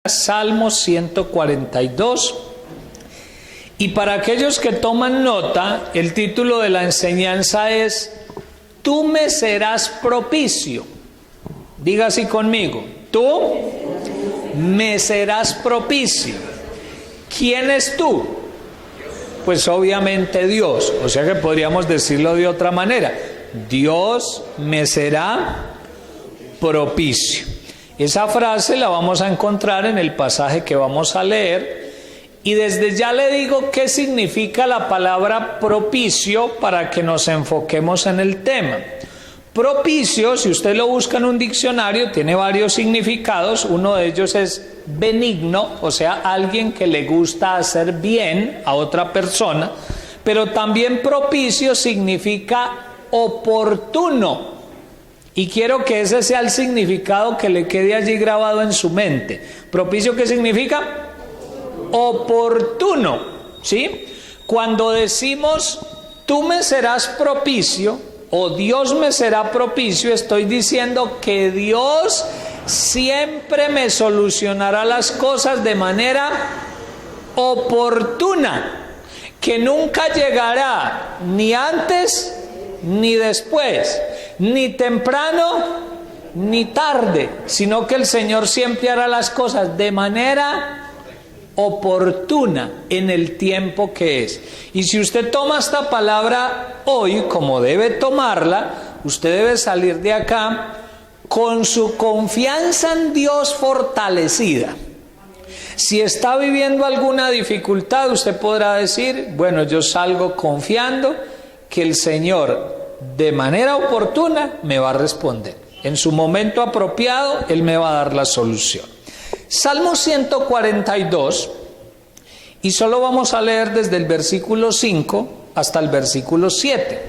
Salmo 142. Y para aquellos que toman nota, el título de la enseñanza es Tú me serás propicio. Diga así conmigo, tú me serás propicio. ¿Quién es tú? Pues obviamente Dios, o sea que podríamos decirlo de otra manera. Dios me será propicio. Esa frase la vamos a encontrar en el pasaje que vamos a leer. Y desde ya le digo qué significa la palabra propicio para que nos enfoquemos en el tema. Propicio, si usted lo busca en un diccionario, tiene varios significados. Uno de ellos es benigno, o sea, alguien que le gusta hacer bien a otra persona. Pero también propicio significa oportuno. Y quiero que ese sea el significado que le quede allí grabado en su mente. ¿Propicio qué significa? Oportuno, ¿sí? Cuando decimos tú me serás propicio o Dios me será propicio, estoy diciendo que Dios siempre me solucionará las cosas de manera oportuna, que nunca llegará ni antes ni después, ni temprano ni tarde, sino que el Señor siempre hará las cosas de manera oportuna en el tiempo que es. Y si usted toma esta palabra hoy como debe tomarla, usted debe salir de acá con su confianza en Dios fortalecida. Si está viviendo alguna dificultad, usted podrá decir, bueno, yo salgo confiando que el Señor de manera oportuna me va a responder. En su momento apropiado, Él me va a dar la solución. Salmo 142, y solo vamos a leer desde el versículo 5 hasta el versículo 7.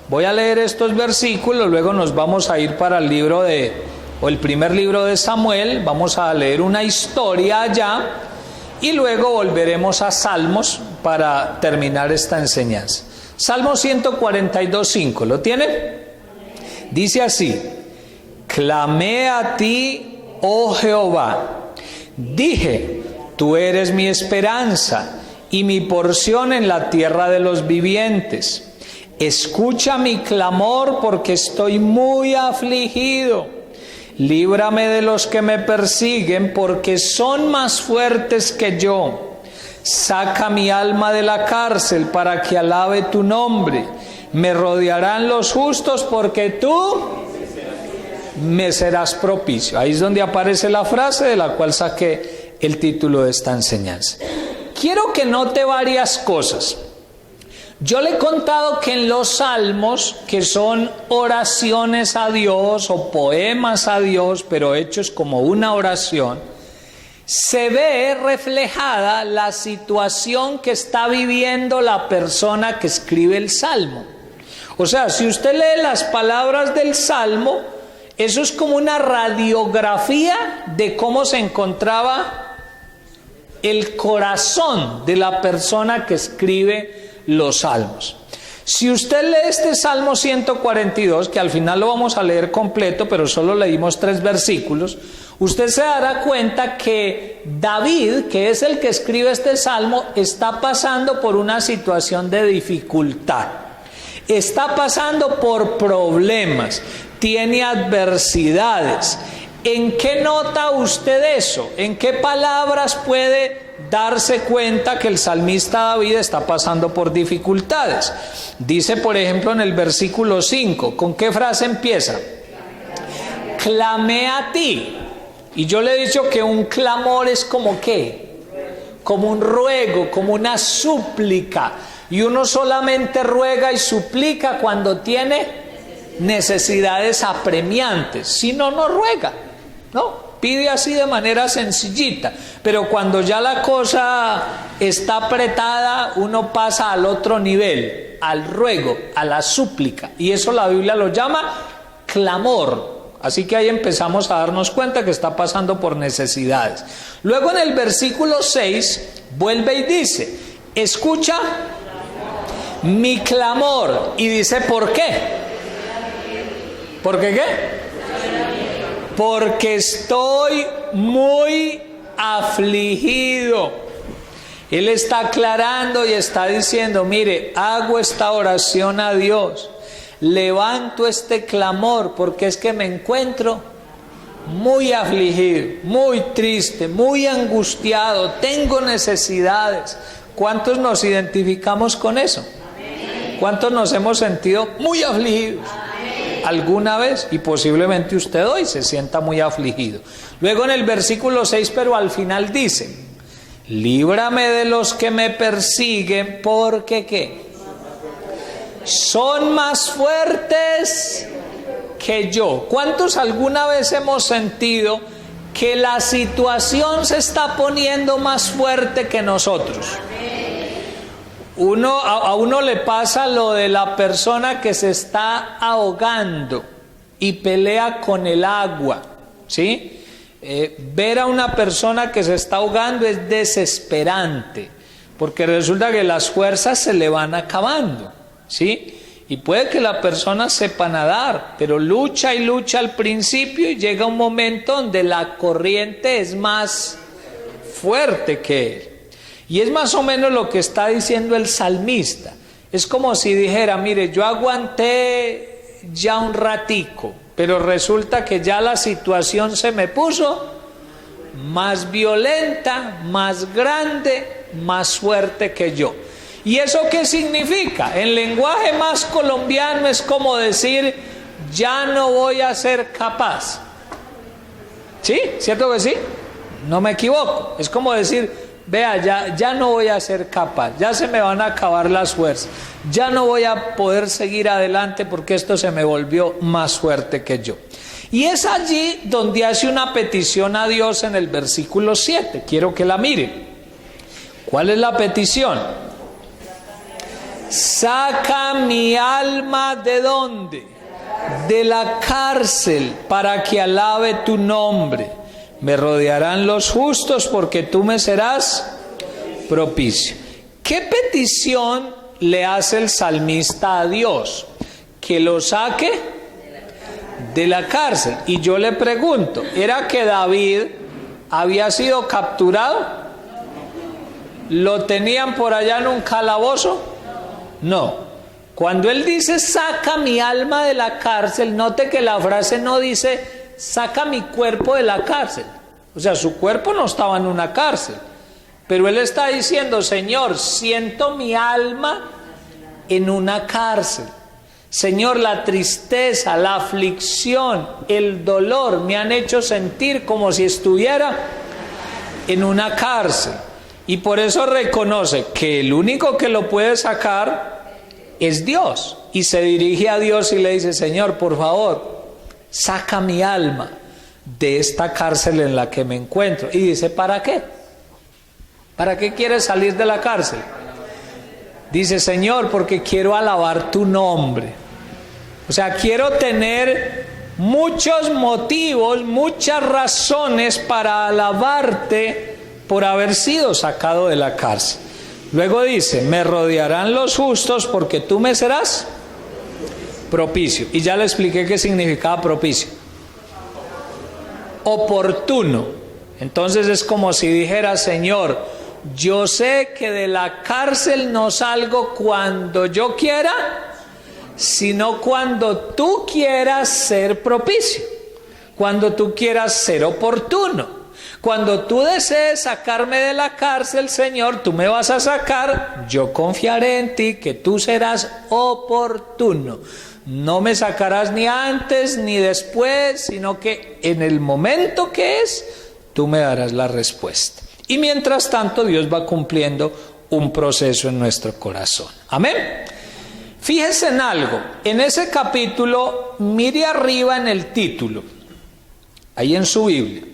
Voy a leer estos versículos, luego nos vamos a ir para el primer libro de Samuel, vamos a leer una historia allá, y luego volveremos a Salmos para terminar esta enseñanza. Salmo 142, 5, ¿lo tiene? Dice así: Clamé a ti, oh Jehová. Dije, tú eres mi esperanza y mi porción en la tierra de los vivientes. Escucha mi clamor porque estoy muy afligido. Líbrame de los que me persiguen porque son más fuertes que yo. Saca mi alma de la cárcel para que alabe tu nombre. Me rodearán los justos porque tú me serás propicio. Ahí es donde aparece la frase de la cual saqué el título de esta enseñanza. Quiero que note varias cosas. Yo le he contado que en los salmos, que son oraciones a Dios o poemas a Dios, pero hechos como una oración, se ve reflejada la situación que está viviendo la persona que escribe el salmo. O sea, si usted lee las palabras del salmo, eso es como una radiografía de cómo se encontraba el corazón de la persona que escribe los salmos. Si usted lee este Salmo 142, que al final lo vamos a leer completo, pero solo leímos 3 versículos, usted se dará cuenta que David, que es el que escribe este salmo, está pasando por una situación de dificultad. Está pasando por problemas, tiene adversidades. ¿En qué nota usted eso? ¿En qué palabras puede darse cuenta que el salmista David está pasando por dificultades? Dice, por ejemplo, en el versículo 5, ¿con qué frase empieza? Clamé a ti. Y yo le he dicho que un clamor es como ¿qué? Como un ruego, como una súplica. Y uno solamente ruega y suplica cuando tiene necesidades apremiantes. Si no, no ruega, ¿no? Pide así de manera sencillita. Pero cuando ya la cosa está apretada, uno pasa al otro nivel, al ruego, a la súplica. Y eso la Biblia lo llama clamor. Así que ahí empezamos a darnos cuenta que está pasando por necesidades. Luego en el versículo 6 vuelve y dice, escucha mi clamor. Y dice, ¿por qué? ¿Por qué qué? Porque estoy muy afligido. Él está aclarando y está diciendo, mire, hago esta oración a Dios, levanto este clamor porque es que me encuentro muy afligido, muy triste, muy angustiado, tengo necesidades. ¿Cuántos nos identificamos con eso? ¿Cuántos nos hemos sentido muy afligidos alguna vez? Y posiblemente usted hoy se sienta muy afligido. Luego en el versículo 6, pero al final dice, líbrame de los que me persiguen, porque ¿qué? Son más fuertes que yo. ¿Cuántos alguna vez hemos sentido que la situación se está poniendo más fuerte que nosotros? A uno le pasa lo de la persona que se está ahogando y pelea con el agua, ¿sí? Ver a una persona que se está ahogando es desesperante, porque resulta que las fuerzas se le van acabando, ¿sí? Y puede que la persona sepa nadar, pero lucha y lucha al principio y llega un momento donde la corriente es más fuerte que él. Y es más o menos lo que está diciendo el salmista. Es como si dijera, mire, yo aguanté ya un ratico, pero resulta que ya la situación se me puso más violenta, más grande, más fuerte que yo. ¿Y eso qué significa? En lenguaje más colombiano es como decir, ya no voy a ser capaz. ¿Sí? ¿Cierto que sí? No me equivoco. Es como decir, vea, ya no voy a ser capaz, ya se me van a acabar las fuerzas, ya no voy a poder seguir adelante porque esto se me volvió más fuerte que yo. Y es allí donde hace una petición a Dios en el versículo 7. Quiero que la miren. ¿Cuál es la petición? Saca mi alma ¿de dónde? De la cárcel, para que alabe tu nombre. Me rodearán los justos porque tú me serás propicio. ¿Qué petición le hace el salmista a Dios? Que lo saque de la cárcel. Y yo le pregunto, ¿era que David había sido capturado? ¿Lo tenían por allá en un calabozo? No. Cuando él dice saca mi alma de la cárcel, note que la frase no dice saca mi cuerpo de la cárcel. O sea, su cuerpo no estaba en una cárcel, pero él está diciendo, Señor, siento mi alma en una cárcel. Señor, la tristeza, la aflicción, el dolor me han hecho sentir como si estuviera en una cárcel. Y por eso reconoce que el único que lo puede sacar es Dios. Y se dirige a Dios y le dice, Señor, por favor, saca mi alma de esta cárcel en la que me encuentro. Y dice, ¿para qué? ¿Para qué quieres salir de la cárcel? Dice, Señor, porque quiero alabar tu nombre. O sea, quiero tener muchos motivos, muchas razones para alabarte por haber sido sacado de la cárcel. Luego dice, me rodearán los justos porque tú me serás propicio. Y ya le expliqué qué significaba propicio. Oportuno. Entonces es como si dijera, Señor, yo sé que de la cárcel no salgo cuando yo quiera, sino cuando tú quieras ser propicio, cuando tú quieras ser oportuno. Cuando tú desees sacarme de la cárcel, Señor, tú me vas a sacar, yo confiaré en ti que tú serás oportuno. No me sacarás ni antes ni después, sino que en el momento que es, tú me darás la respuesta. Y mientras tanto, Dios va cumpliendo un proceso en nuestro corazón. Amén. Fíjese en algo. En ese capítulo, mire arriba en el título, ahí en su Biblia.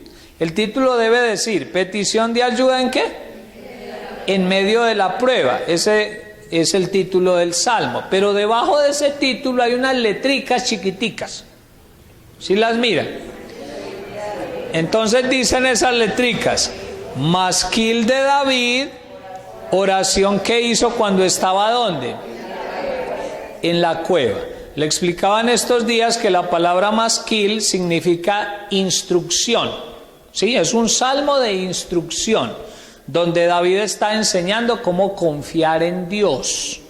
El título debe decir, petición de ayuda ¿en qué? En medio de la prueba. Ese es el título del Salmo. Pero debajo de ese título hay unas letricas chiquiticas. ¿Sí las miran? Entonces dicen esas letricas, Masquil de David, oración que hizo cuando estaba ¿dónde? En la cueva. Le explicaba en estos días que la palabra masquil significa instrucción. Sí, es un salmo de instrucción, donde David está enseñando cómo confiar en Dios.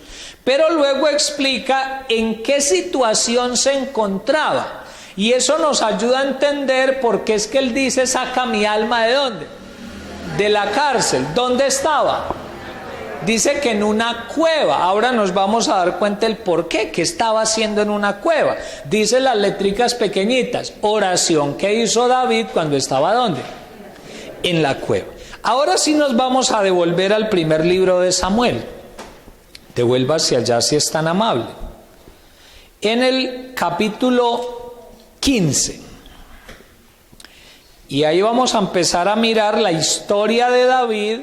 Pero luego explica en qué situación se encontraba. Y eso nos ayuda a entender por qué es que él dice, saca mi alma ¿de dónde? De la cárcel. ¿Dónde estaba? Dice que en una cueva. Ahora nos vamos a dar cuenta el por qué, que estaba haciendo en una cueva. Dice las letricas pequeñitas, oración que hizo David cuando estaba ¿dónde? En la cueva. Ahora sí nos vamos a devolver al primer libro de Samuel. Devuélvase allá si es tan amable. En el capítulo 15. Y ahí vamos a empezar a mirar la historia de David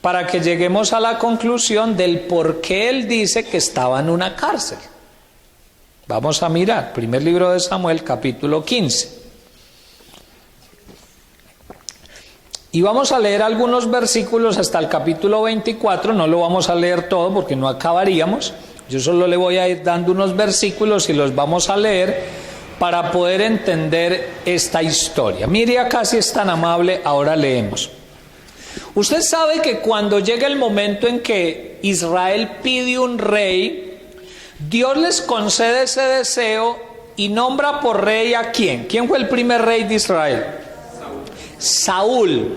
para que lleguemos a la conclusión del por qué él dice que estaba en una cárcel. Vamos a mirar, primer libro de Samuel, capítulo 15. Y vamos a leer algunos versículos hasta el capítulo 24, no lo vamos a leer todo porque no acabaríamos. Yo solo le voy a ir dando unos versículos y los vamos a leer para poder entender esta historia. Mire acá si es tan amable, ahora leemos. Usted sabe que cuando llega el momento en que Israel pide un rey, Dios les concede ese deseo y nombra por rey ¿a quién? ¿Quién fue el primer rey de Israel? Saúl.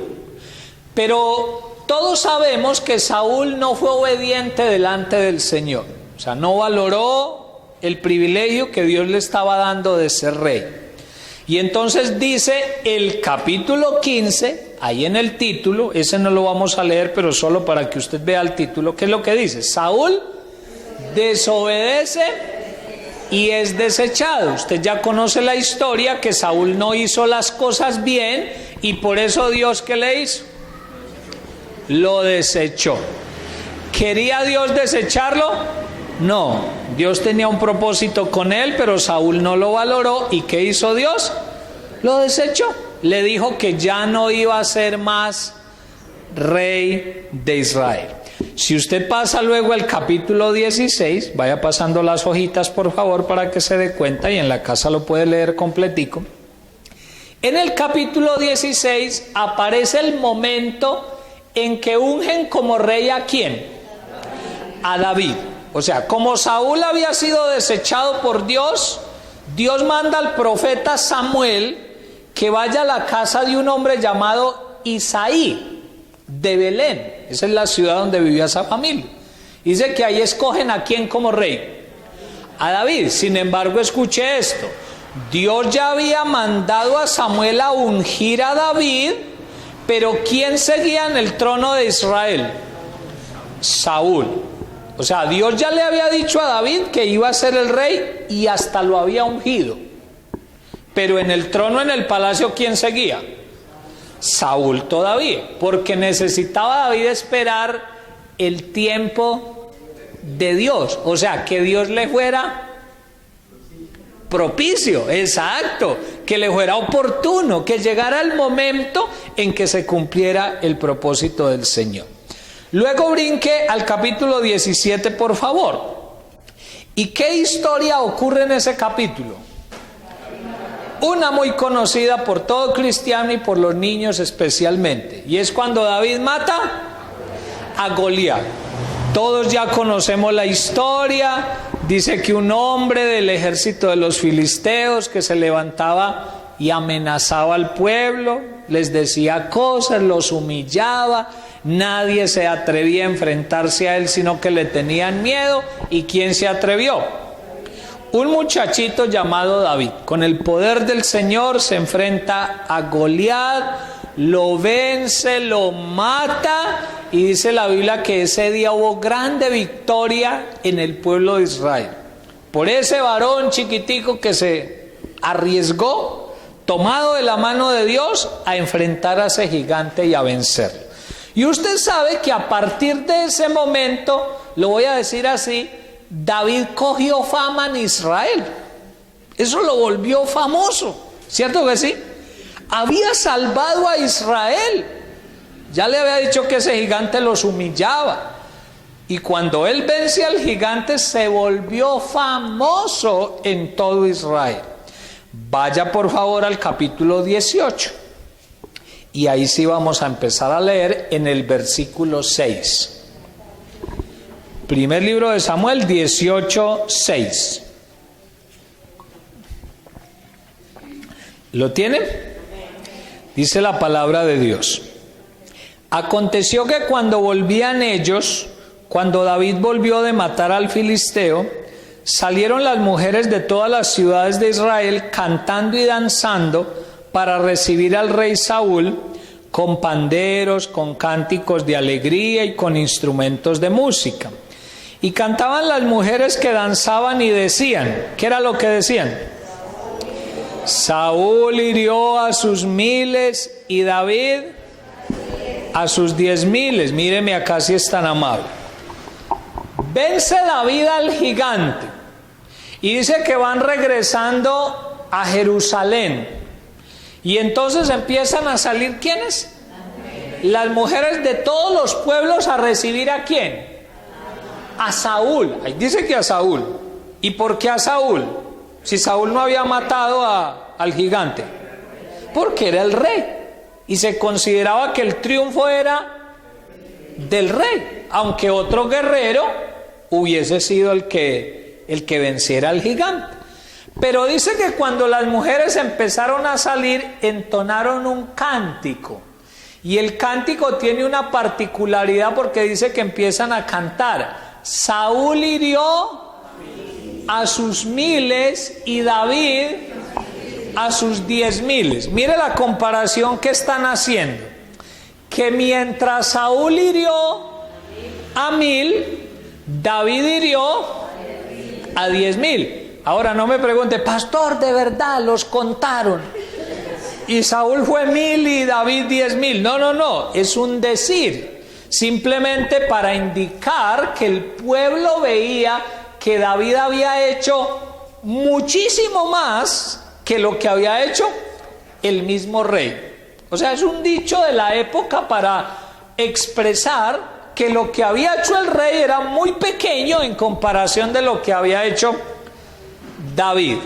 Pero todos sabemos que Saúl no fue obediente delante del Señor. O sea, no valoró el privilegio que Dios le estaba dando de ser rey. Y entonces dice el capítulo 15, ahí en el título, ese no lo vamos a leer, pero solo para que usted vea el título, ¿qué es lo que dice? Saúl desobedece y es desechado. Usted ya conoce la historia, que Saúl no hizo las cosas bien y por eso Dios, ¿qué le hizo? Lo desechó. ¿Quería Dios desecharlo? No, Dios tenía un propósito con él, pero Saúl no lo valoró. ¿Y qué hizo Dios? Lo desechó. Le dijo que ya no iba a ser más rey de Israel. Si usted pasa luego al capítulo 16, vaya pasando las hojitas por favor para que se dé cuenta, y en la casa lo puede leer completico. En el capítulo 16 aparece el momento en que ungen como rey ¿a quién? A David. O sea, como Saúl había sido desechado por Dios, Dios manda al profeta Samuel que vaya a la casa de un hombre llamado Isaí de Belén. Esa es la ciudad donde vivía esa familia. Dice que ahí escogen ¿a quién como rey? A David. Sin embargo, escuche esto. Dios ya había mandado a Samuel a ungir a David, pero ¿quién seguía en el trono de Israel? Saúl. O sea, Dios ya le había dicho a David que iba a ser el rey y hasta lo había ungido. Pero en el trono, en el palacio, ¿quién seguía? Saúl todavía, porque necesitaba David esperar el tiempo de Dios. O sea, que Dios le fuera propicio, exacto, que le fuera oportuno, que llegara el momento en que se cumpliera el propósito del Señor. Luego brinque al capítulo 17, por favor. ¿Y qué historia ocurre en ese capítulo? Una muy conocida por todo cristiano y por los niños especialmente. Y es cuando David mata a Goliat. Todos ya conocemos la historia. Dice que un hombre del ejército de los filisteos que se levantaba y amenazaba al pueblo, les decía cosas, los humillaba. Nadie se atrevía a enfrentarse a él, sino que le tenían miedo. ¿Y quién se atrevió? Un muchachito llamado David. Con el poder del Señor se enfrenta a Goliat, lo vence, lo mata, y dice la Biblia que ese día hubo grande victoria en el pueblo de Israel. Por ese varón chiquitico que se arriesgó, tomado de la mano de Dios, a enfrentar a ese gigante y a vencerlo. Y usted sabe que a partir de ese momento, lo voy a decir así, David cogió fama en Israel. Eso lo volvió famoso, ¿cierto que sí? Había salvado a Israel. Ya le había dicho que ese gigante los humillaba. Y cuando él vence al gigante, se volvió famoso en todo Israel. Vaya por favor al capítulo 18. Y ahí sí vamos a empezar a leer en el versículo 6. Primer libro de Samuel 18:6. ¿Lo tienen? Dice la palabra de Dios. Aconteció que cuando volvían ellos, cuando David volvió de matar al filisteo, salieron las mujeres de todas las ciudades de Israel cantando y danzando para recibir al rey Saúl, con panderos, con cánticos de alegría y con instrumentos de música. Y cantaban las mujeres que danzaban y decían, ¿qué era lo que decían? Saúl hirió a sus 1000 y David a sus 10,000. Míreme acá si es tan amable. Vence David al gigante y dice que van regresando a Jerusalén. Y entonces empiezan a salir, ¿quiénes? Las mujeres de todos los pueblos a recibir ¿a quién? A Saúl. Ahí dice que a Saúl. ¿Y por qué a Saúl? Si Saúl no había matado al gigante. Porque era el rey. Y se consideraba que el triunfo era del rey. Aunque otro guerrero hubiese sido el que venciera al gigante. Pero dice que cuando las mujeres empezaron a salir, entonaron un cántico. Y el cántico tiene una particularidad porque dice que empiezan a cantar. Saúl hirió a sus 1000 y David a sus 10,000. Mire la comparación que están haciendo. Que mientras Saúl hirió a 1000, David hirió a 10,000. Ahora no me pregunte, pastor, de verdad los contaron. Y Saúl fue 1000 y David 10,000. No, es un decir. Simplemente para indicar que el pueblo veía que David había hecho muchísimo más que lo que había hecho el mismo rey. O sea, es un dicho de la época para expresar que lo que había hecho el rey era muy pequeño en comparación de lo que había hecho David.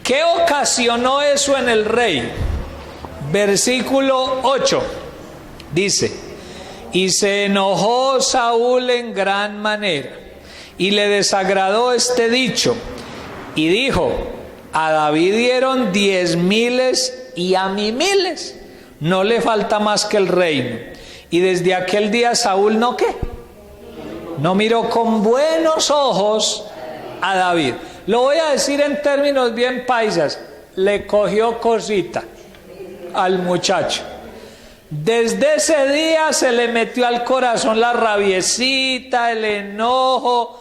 ¿Qué ocasionó eso en el rey? Versículo 8 dice: y se enojó Saúl en gran manera y le desagradó este dicho y dijo: a David dieron 10,000 y a mí 1000, no le falta más que el reino. Y desde aquel día Saúl no miró con buenos ojos a David. Lo voy a decir en términos bien paisas, le cogió cosita al muchacho. Desde ese día se le metió al corazón la rabiecita, el enojo,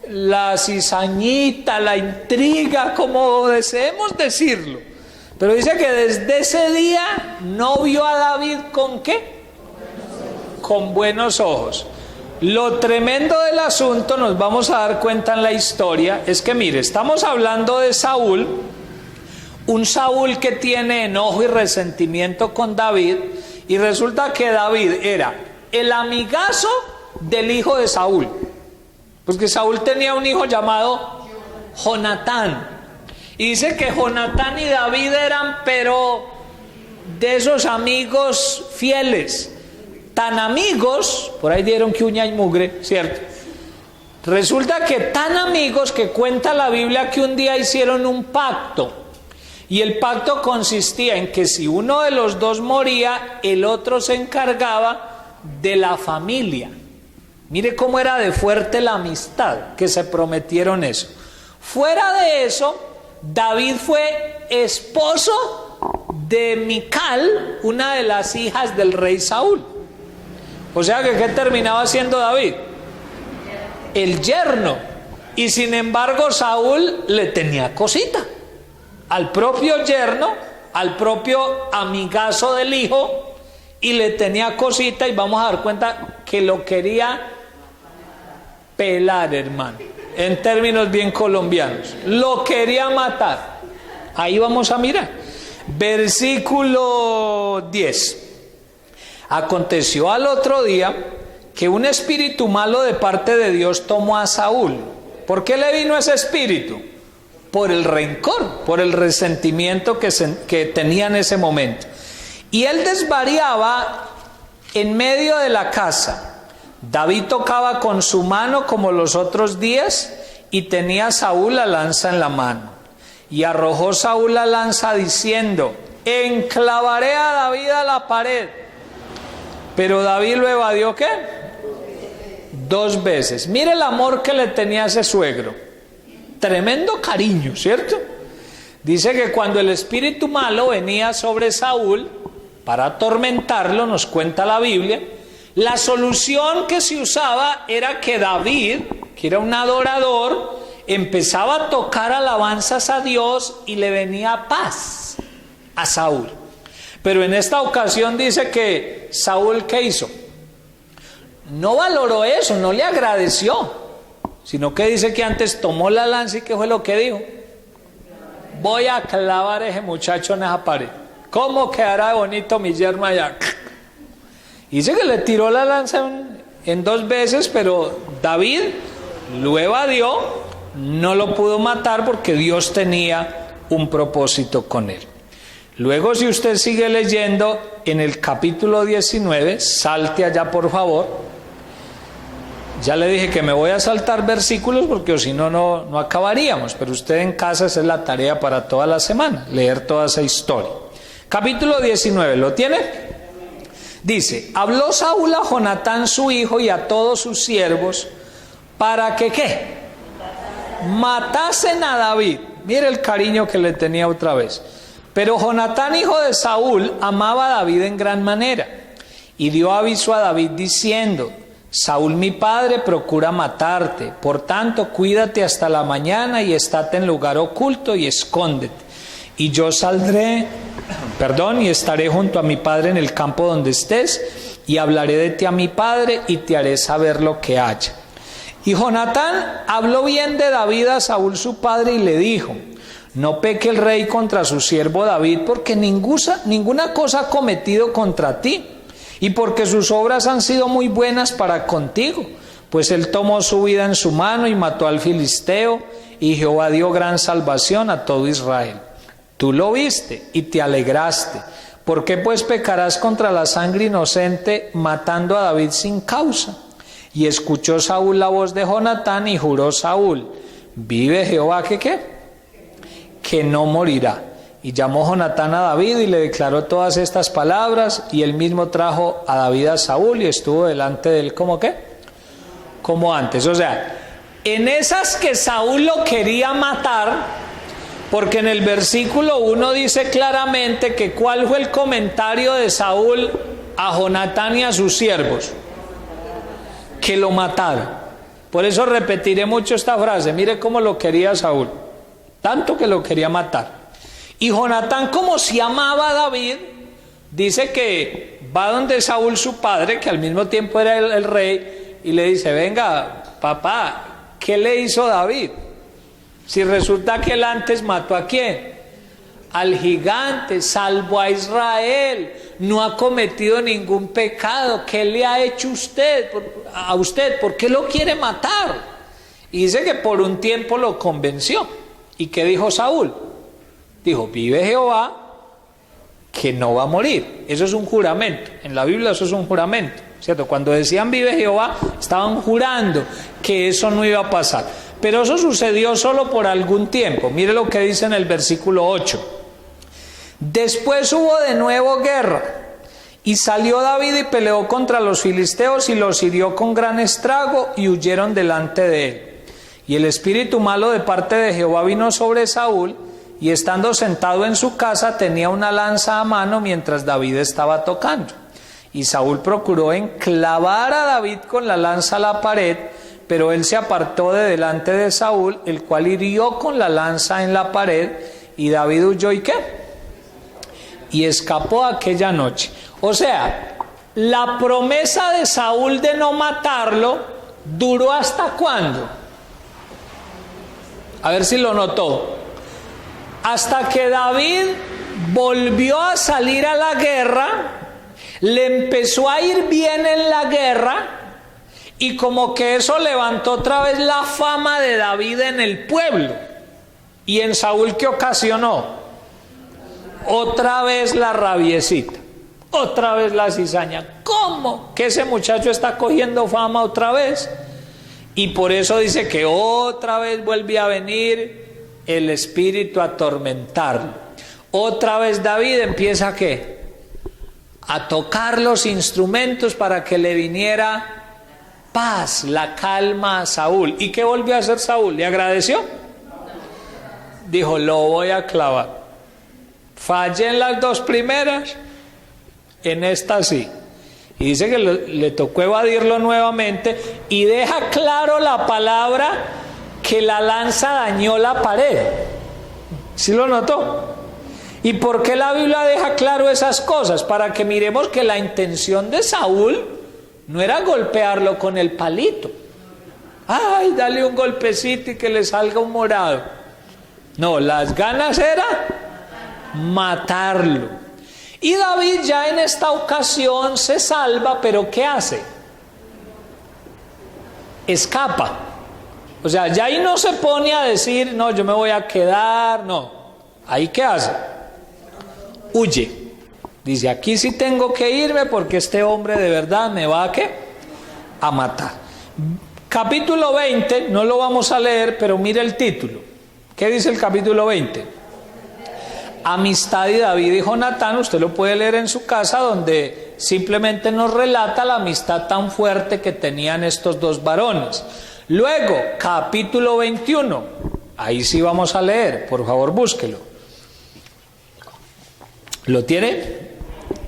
la cizañita, la intriga, como deseemos decirlo. Pero dice que desde ese día no vio a David ¿con qué? Con buenos ojos. Lo tremendo del asunto, nos vamos a dar cuenta en la historia, es que mire, estamos hablando de Saúl, un Saúl que tiene enojo y resentimiento con David, y resulta que David era el amigazo del hijo de Saúl, porque Saúl tenía un hijo llamado Jonatán, y dice que Jonatán y David eran pero de esos amigos fieles, tan amigos, por ahí dieron que uña y mugre, ¿cierto? Resulta que tan amigos que cuenta la Biblia que un día hicieron un pacto. Y el pacto consistía en que si uno de los dos moría, el otro se encargaba de la familia. Mire cómo era de fuerte la amistad, que se prometieron eso. Fuera de eso, David fue esposo de Mical, una de las hijas del rey Saúl. O sea que ¿qué terminaba siendo David? El yerno. Y sin embargo Saúl le tenía cosita al propio yerno, al propio amigazo del hijo, y le tenía cosita, y vamos a dar cuenta que lo quería pelar, hermano, en términos bien colombianos. Lo quería matar. Ahí vamos a mirar. Versículo 10. Aconteció al otro día que un espíritu malo de parte de Dios tomó a Saúl. ¿Por qué le vino ese espíritu? Por el rencor, por el resentimiento que tenía en ese momento. Y él desvariaba en medio de la casa. David tocaba con su mano como los otros días, y tenía Saúl la lanza en la mano. Y arrojó Saúl la lanza diciendo: enclavaré a David a la pared. Pero David lo evadió, ¿qué? 2 veces. Mire el amor que le tenía a ese suegro. Tremendo cariño, ¿cierto? Dice que cuando el espíritu malo venía sobre Saúl para atormentarlo, nos cuenta la Biblia, la solución que se usaba era que David, que era un adorador, empezaba a tocar alabanzas a Dios y le venía paz a Saúl. Pero en esta ocasión dice que Saúl, ¿qué hizo? No valoró eso, no le agradeció, sino que dice que antes tomó la lanza y ¿qué fue lo que dijo? Voy a clavar a ese muchacho en esa pared. ¿Cómo quedará bonito mi yerno allá? Dice que le tiró la lanza en 2 veces, pero David lo evadió, no lo pudo matar porque Dios tenía un propósito con él. Luego, si usted sigue leyendo en el capítulo 19, salte allá por favor. Ya le dije que me voy a saltar versículos porque si no, no acabaríamos, pero usted en casa, esa es la tarea para toda la semana, leer toda esa historia. Capítulo 19, ¿lo tiene? Dice: habló Saúl a Jonatán su hijo y a todos sus siervos para que ¿qué? Matasen a David. Mire el cariño que le tenía otra vez. Pero Jonatán, hijo de Saúl, amaba a David en gran manera y dio aviso a David diciendo: Saúl mi padre procura matarte, por tanto cuídate hasta la mañana y estate en lugar oculto y escóndete. Y yo saldré, y estaré junto a mi padre en el campo donde estés, y hablaré de ti a mi padre y te haré saber lo que haya. Y Jonatán habló bien de David a Saúl su padre y le dijo: no peque el rey contra su siervo David, porque ninguna cosa ha cometido contra ti, y porque sus obras han sido muy buenas para contigo, pues él tomó su vida en su mano y mató al filisteo, y Jehová dio gran salvación a todo Israel. Tú lo viste y te alegraste. ¿Por qué pues pecarás contra la sangre inocente matando a David sin causa? Y escuchó Saúl la voz de Jonatán y juró Saúl: vive Jehová que no morirá. Y llamó Jonatán a David y le declaró todas estas palabras, y él mismo trajo a David a Saúl y estuvo delante de él como ¿qué? Como antes. O sea, en esas que Saúl lo quería matar, porque en el versículo 1 dice claramente que ¿cuál fue el comentario de Saúl a Jonatán y a sus siervos? Que lo mataron. Por eso repetiré mucho esta frase: mire cómo lo quería Saúl, tanto que lo quería matar. Y Jonatán, como si amaba a David, dice que va donde Saúl su padre, que al mismo tiempo era el rey, y le dice: venga papá, ¿qué le hizo David? Si resulta que él antes mató ¿a quién? Al gigante, salvó a Israel, no ha cometido ningún pecado. ¿Qué le ha hecho a usted? ¿Por qué lo quiere matar? Y dice que por un tiempo lo convenció. ¿Y qué dijo Saúl? Dijo: vive Jehová que no va a morir. Eso es un juramento. En la Biblia eso es un juramento, ¿cierto? Cuando decían vive Jehová, estaban jurando que eso no iba a pasar. Pero eso sucedió solo por algún tiempo. Mire lo que dice en el versículo 8. Después hubo de nuevo guerra, y salió David y peleó contra los filisteos y los hirió con gran estrago, y huyeron delante de él. Y el espíritu malo de parte de Jehová vino sobre Saúl, y estando sentado en su casa tenía una lanza a mano mientras David estaba tocando. Y Saúl procuró enclavar a David con la lanza a la pared, pero él se apartó de delante de Saúl, el cual hirió con la lanza en la pared, y David huyó ¿y qué? Y escapó aquella noche. O sea, la promesa de Saúl de no matarlo duró ¿hasta cuándo? A ver si lo notó. Hasta que David volvió a salir a la guerra, le empezó a ir bien en la guerra, y como que eso levantó otra vez la fama de David en el pueblo. ¿Y en Saúl qué ocasionó? Otra vez la rabiecita. otra vez la cizaña. ¿Cómo? Que ese muchacho está cogiendo fama otra vez. Y por eso dice que otra vez vuelve a venir el espíritu a atormentarlo. Otra vez David empieza ¿a qué? A tocar los instrumentos para que le viniera paz, la calma a Saúl. ¿Y qué volvió a hacer Saúl? ¿Le agradeció? Dijo, lo voy a clavar. Fallé en las dos primeras, en esta sí. Y dice que le tocó evadirlo nuevamente y deja claro la palabra que la lanza dañó la pared. ¿Sí lo notó? ¿Y por qué la Biblia deja claro esas cosas? Para que miremos que la intención de Saúl no era golpearlo con el palito. Ay, dale un golpecito y que le salga un morado. No, las ganas era matarlo. Y David ya en esta ocasión se salva, pero ¿qué hace? Escapa. O sea, ya ahí no se pone a decir, no, yo me voy a quedar, no. ¿Ahí qué hace? Huye. Dice, aquí sí tengo que irme porque este hombre de verdad me va a ¿qué? A matar. Capítulo 20, no lo vamos a leer, pero mire el título. ¿Qué dice el capítulo 20? Amistad de David y Jonatán. Usted lo puede leer en su casa, donde simplemente nos relata la amistad tan fuerte que tenían estos dos varones. Luego, capítulo 21, ahí sí vamos a leer, por favor búsquelo. ¿Lo tiene?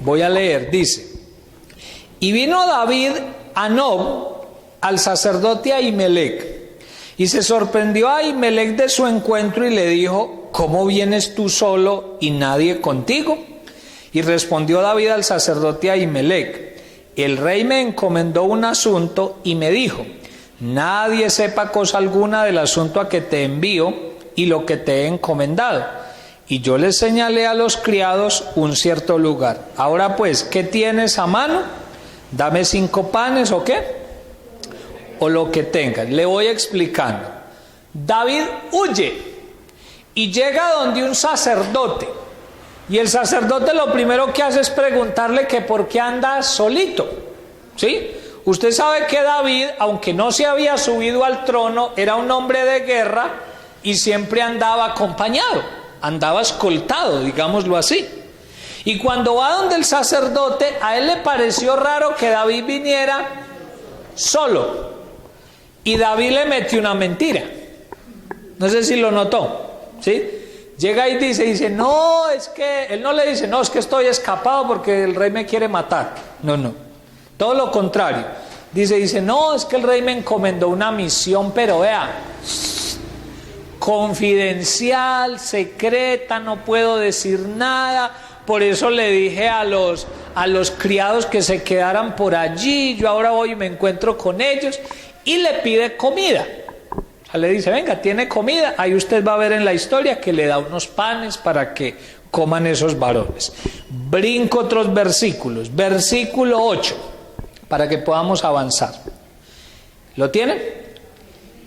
Voy a leer, dice: y vino David a Nob, al sacerdote Ahimelech, y se sorprendió a Ahimelech de su encuentro y le dijo: ¿cómo vienes tú solo y nadie contigo? Y respondió David al sacerdote Ahimelech: el rey me encomendó un asunto y me dijo: nadie sepa cosa alguna del asunto a que te envío y lo que te he encomendado. Y yo le señalé a los criados un cierto lugar. Ahora pues, ¿qué tienes a mano? Dame 5 panes o qué, o lo que tengas. Le voy explicando. David huye y llega donde un sacerdote, y el sacerdote lo primero que hace es preguntarle que por qué anda solito. ¿Sí? Usted sabe que David, aunque no se había subido al trono, era un hombre de guerra y siempre andaba acompañado, andaba escoltado, digámoslo así. Y cuando va donde el sacerdote, a él le pareció raro que David viniera solo, y David le metió una mentira. No sé si lo notó, ¿sí? Llega y dice, no, es que, él no le dice, no, es que estoy escapado porque el rey me quiere matar. No, todo lo contrario. Dice, no, es que el rey me encomendó una misión, pero vea, confidencial, secreta, no puedo decir nada. Por eso le dije a los criados que se quedaran por allí. Yo ahora voy y me encuentro con ellos, y le pide comida. O sea, le dice, venga, tiene comida. Ahí usted va a ver en la historia que le da unos panes para que coman esos varones. Brinco otros versículos. Versículo 8, para que podamos avanzar. ¿Lo tienen?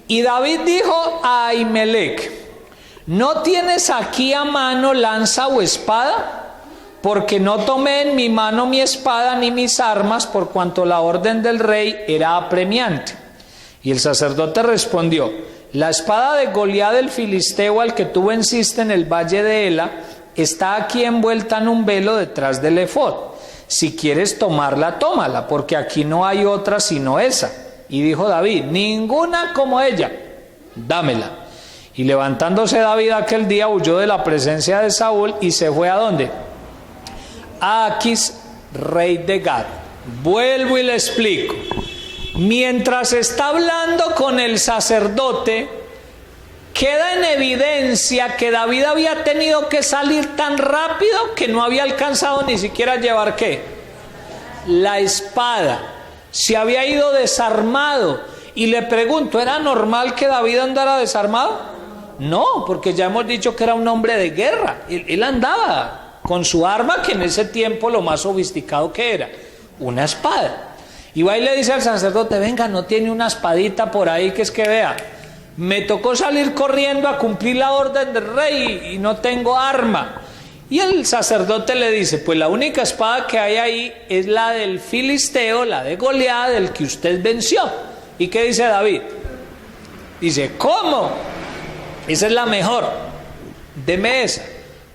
Y David dijo a Ahimelech: ¿no tienes aquí a mano lanza o espada? Porque no tomé en mi mano mi espada ni mis armas, por cuanto la orden del rey era apremiante. Y el sacerdote respondió: la espada de Goliat el filisteo, al que tú venciste en el valle de Ela, está aquí envuelta en un velo detrás del efod. Si quieres tomarla, tómala, porque aquí no hay otra sino esa. Y dijo David: ninguna como ella, dámela. Y levantándose David aquel día, huyó de la presencia de Saúl y se fue ¿a dónde? A Aquis, rey de Gad. Vuelvo y le explico. Mientras está hablando con el sacerdote, queda en evidencia que David había tenido que salir tan rápido que no había alcanzado ni siquiera a llevar ¿qué? La espada. Se había ido desarmado. Y le pregunto, ¿era normal que David andara desarmado? No, porque ya hemos dicho que era un hombre de guerra. Él andaba con su arma, que en ese tiempo lo más sofisticado que era, una espada. Y va y le dice al sacerdote: venga, no tiene una espadita por ahí, que es que vea, me tocó salir corriendo a cumplir la orden del rey y no tengo arma. Y el sacerdote le dice, pues la única espada que hay ahí es la del filisteo, la de Goliat, el que usted venció. ¿Y qué dice David? Dice, ¿cómo? Esa es la mejor, deme esa.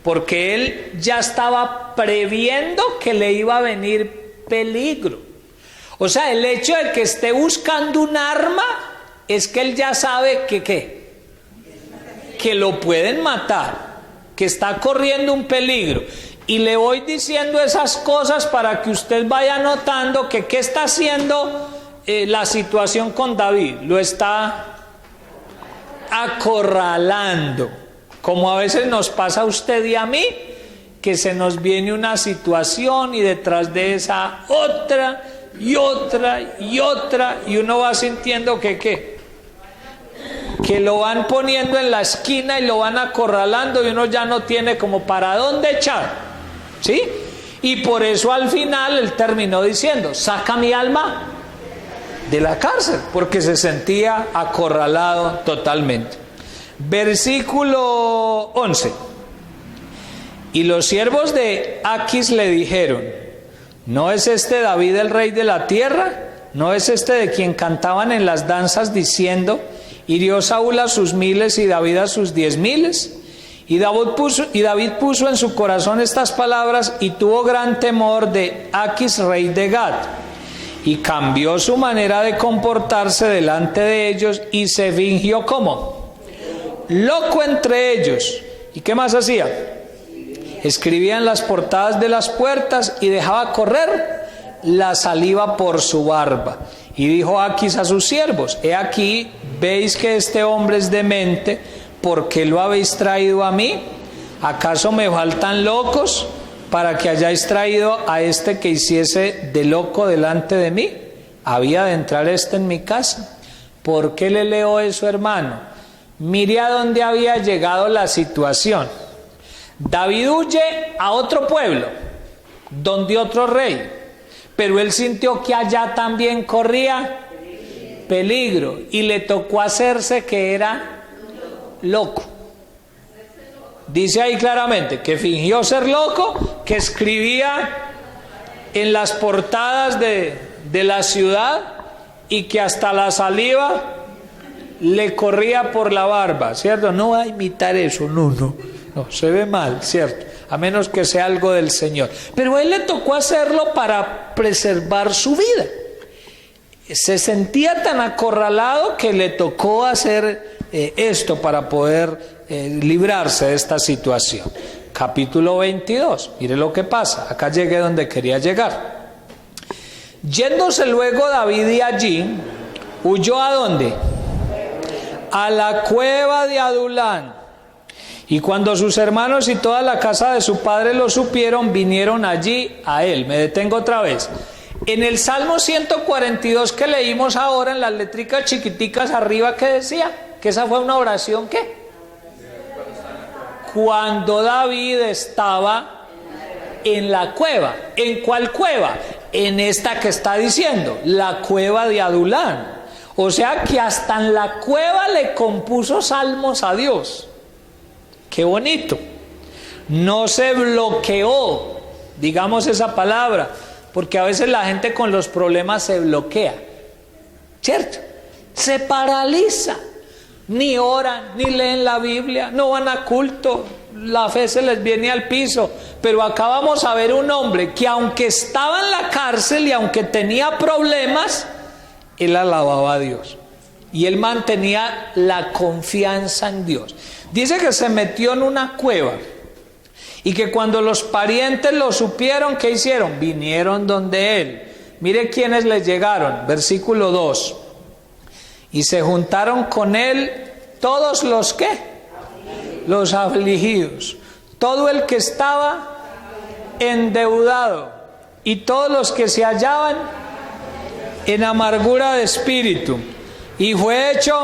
Porque él ya estaba previendo que le iba a venir peligro. O sea, el hecho de que esté buscando un arma es que él ya sabe que ¿qué? Que lo pueden matar, que está corriendo un peligro. Y le voy diciendo esas cosas para que usted vaya notando que qué está haciendo la situación con David. Lo está acorralando, como a veces nos pasa a usted y a mí, que se nos viene una situación y detrás de esa otra y otra y otra, y uno va sintiendo que lo van poniendo en la esquina y lo van acorralando y uno ya no tiene como para dónde echar, ¿sí? Y por eso al final él terminó diciendo, saca mi alma de la cárcel, porque se sentía acorralado totalmente. Versículo 11. Y los siervos de Aquis le dijeron, ¿no es este David el rey de la tierra? ¿No es este de quien cantaban en las danzas diciendo, hirió Saúl a sus 1000 y David a sus 10,000? Y David puso en su corazón estas palabras y tuvo gran temor de Aquis, rey de Gat. Y cambió su manera de comportarse delante de ellos y se fingió como loco entre ellos. ¿Y qué más hacía? Escribía en las portadas de las puertas y dejaba correr la saliva por su barba. Y dijo Aquis a sus siervos, he aquí, veis que este hombre es demente, ¿por qué lo habéis traído a mí? ¿Acaso me faltan locos para que hayáis traído a este que hiciese de loco delante de mí? ¿Había de entrar este en mi casa? ¿Por qué le leo eso, hermano? Mire a dónde había llegado la situación. David huye a otro pueblo, donde otro rey, pero él sintió que allá también corría peligro y le tocó hacerse que era loco. Dice ahí claramente que fingió ser loco, que escribía en las portadas de la ciudad y que hasta la saliva le corría por la barba, ¿cierto? No va a imitar eso, no, se ve mal, ¿cierto? A menos que sea algo del Señor. Pero a él le tocó hacerlo para preservar su vida. Se sentía tan acorralado que le tocó hacer esto para poder librarse de esta situación. Capítulo 22, mire lo que pasa. Acá llegué donde quería llegar. Yéndose luego David de allí, huyó ¿a dónde? A la cueva de Adulán. Y cuando sus hermanos y toda la casa de su padre lo supieron, vinieron allí a él. Me detengo otra vez. En el Salmo 142 que leímos ahora, en las letricas chiquiticas arriba, ¿qué decía? Que esa fue una oración, ¿qué? Cuando David estaba en la cueva. ¿En cuál cueva? En esta que está diciendo, la cueva de Adulán. O sea que hasta en la cueva le compuso salmos a Dios. Qué bonito. No se bloqueó, digamos esa palabra, porque a veces la gente con los problemas se bloquea, ¿cierto? Se paraliza, ni oran, ni leen la Biblia, no van a culto, la fe se les viene al piso. Pero acá vamos a ver un hombre que aunque estaba en la cárcel y aunque tenía problemas, él alababa a Dios. Y él mantenía la confianza en Dios. Dice que se metió en una cueva y que cuando los parientes lo supieron, ¿qué hicieron? Vinieron donde él. Mire quiénes les llegaron. Versículo 2. Y se juntaron con él todos los ¿qué? Los afligidos. Todo el que estaba endeudado y todos los que se hallaban en amargura de espíritu. Y fue hecho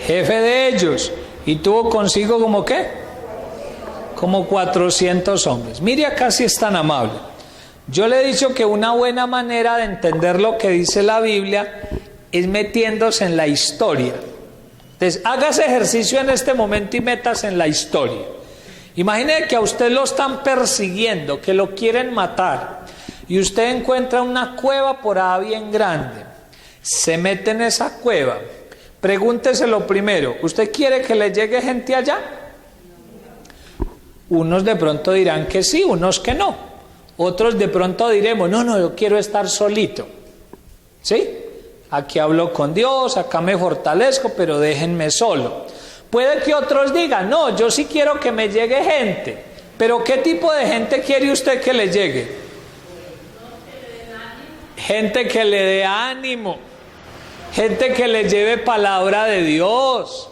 jefe de ellos. Y tuvo consigo como ¿qué? Como 400 hombres. Mire acá si es tan amable. Yo le he dicho que una buena manera de entender lo que dice la Biblia es metiéndose en la historia. Entonces, hágase ejercicio en este momento y métase en la historia. Imagine que a usted lo están persiguiendo, que lo quieren matar, y usted encuentra una cueva por ahí bien grande. Se mete en esa cueva. Pregúntese lo primero, ¿usted quiere que le llegue gente allá? Unos de pronto dirán que sí, unos que no. Otros de pronto diremos, no, yo quiero estar solito. ¿Sí? Aquí hablo con Dios, acá me fortalezco, pero déjenme solo. Puede que otros digan, no, yo sí quiero que me llegue gente. Pero ¿qué tipo de gente quiere usted que le llegue? Gente que le dé ánimo. Gente que le lleve palabra de Dios.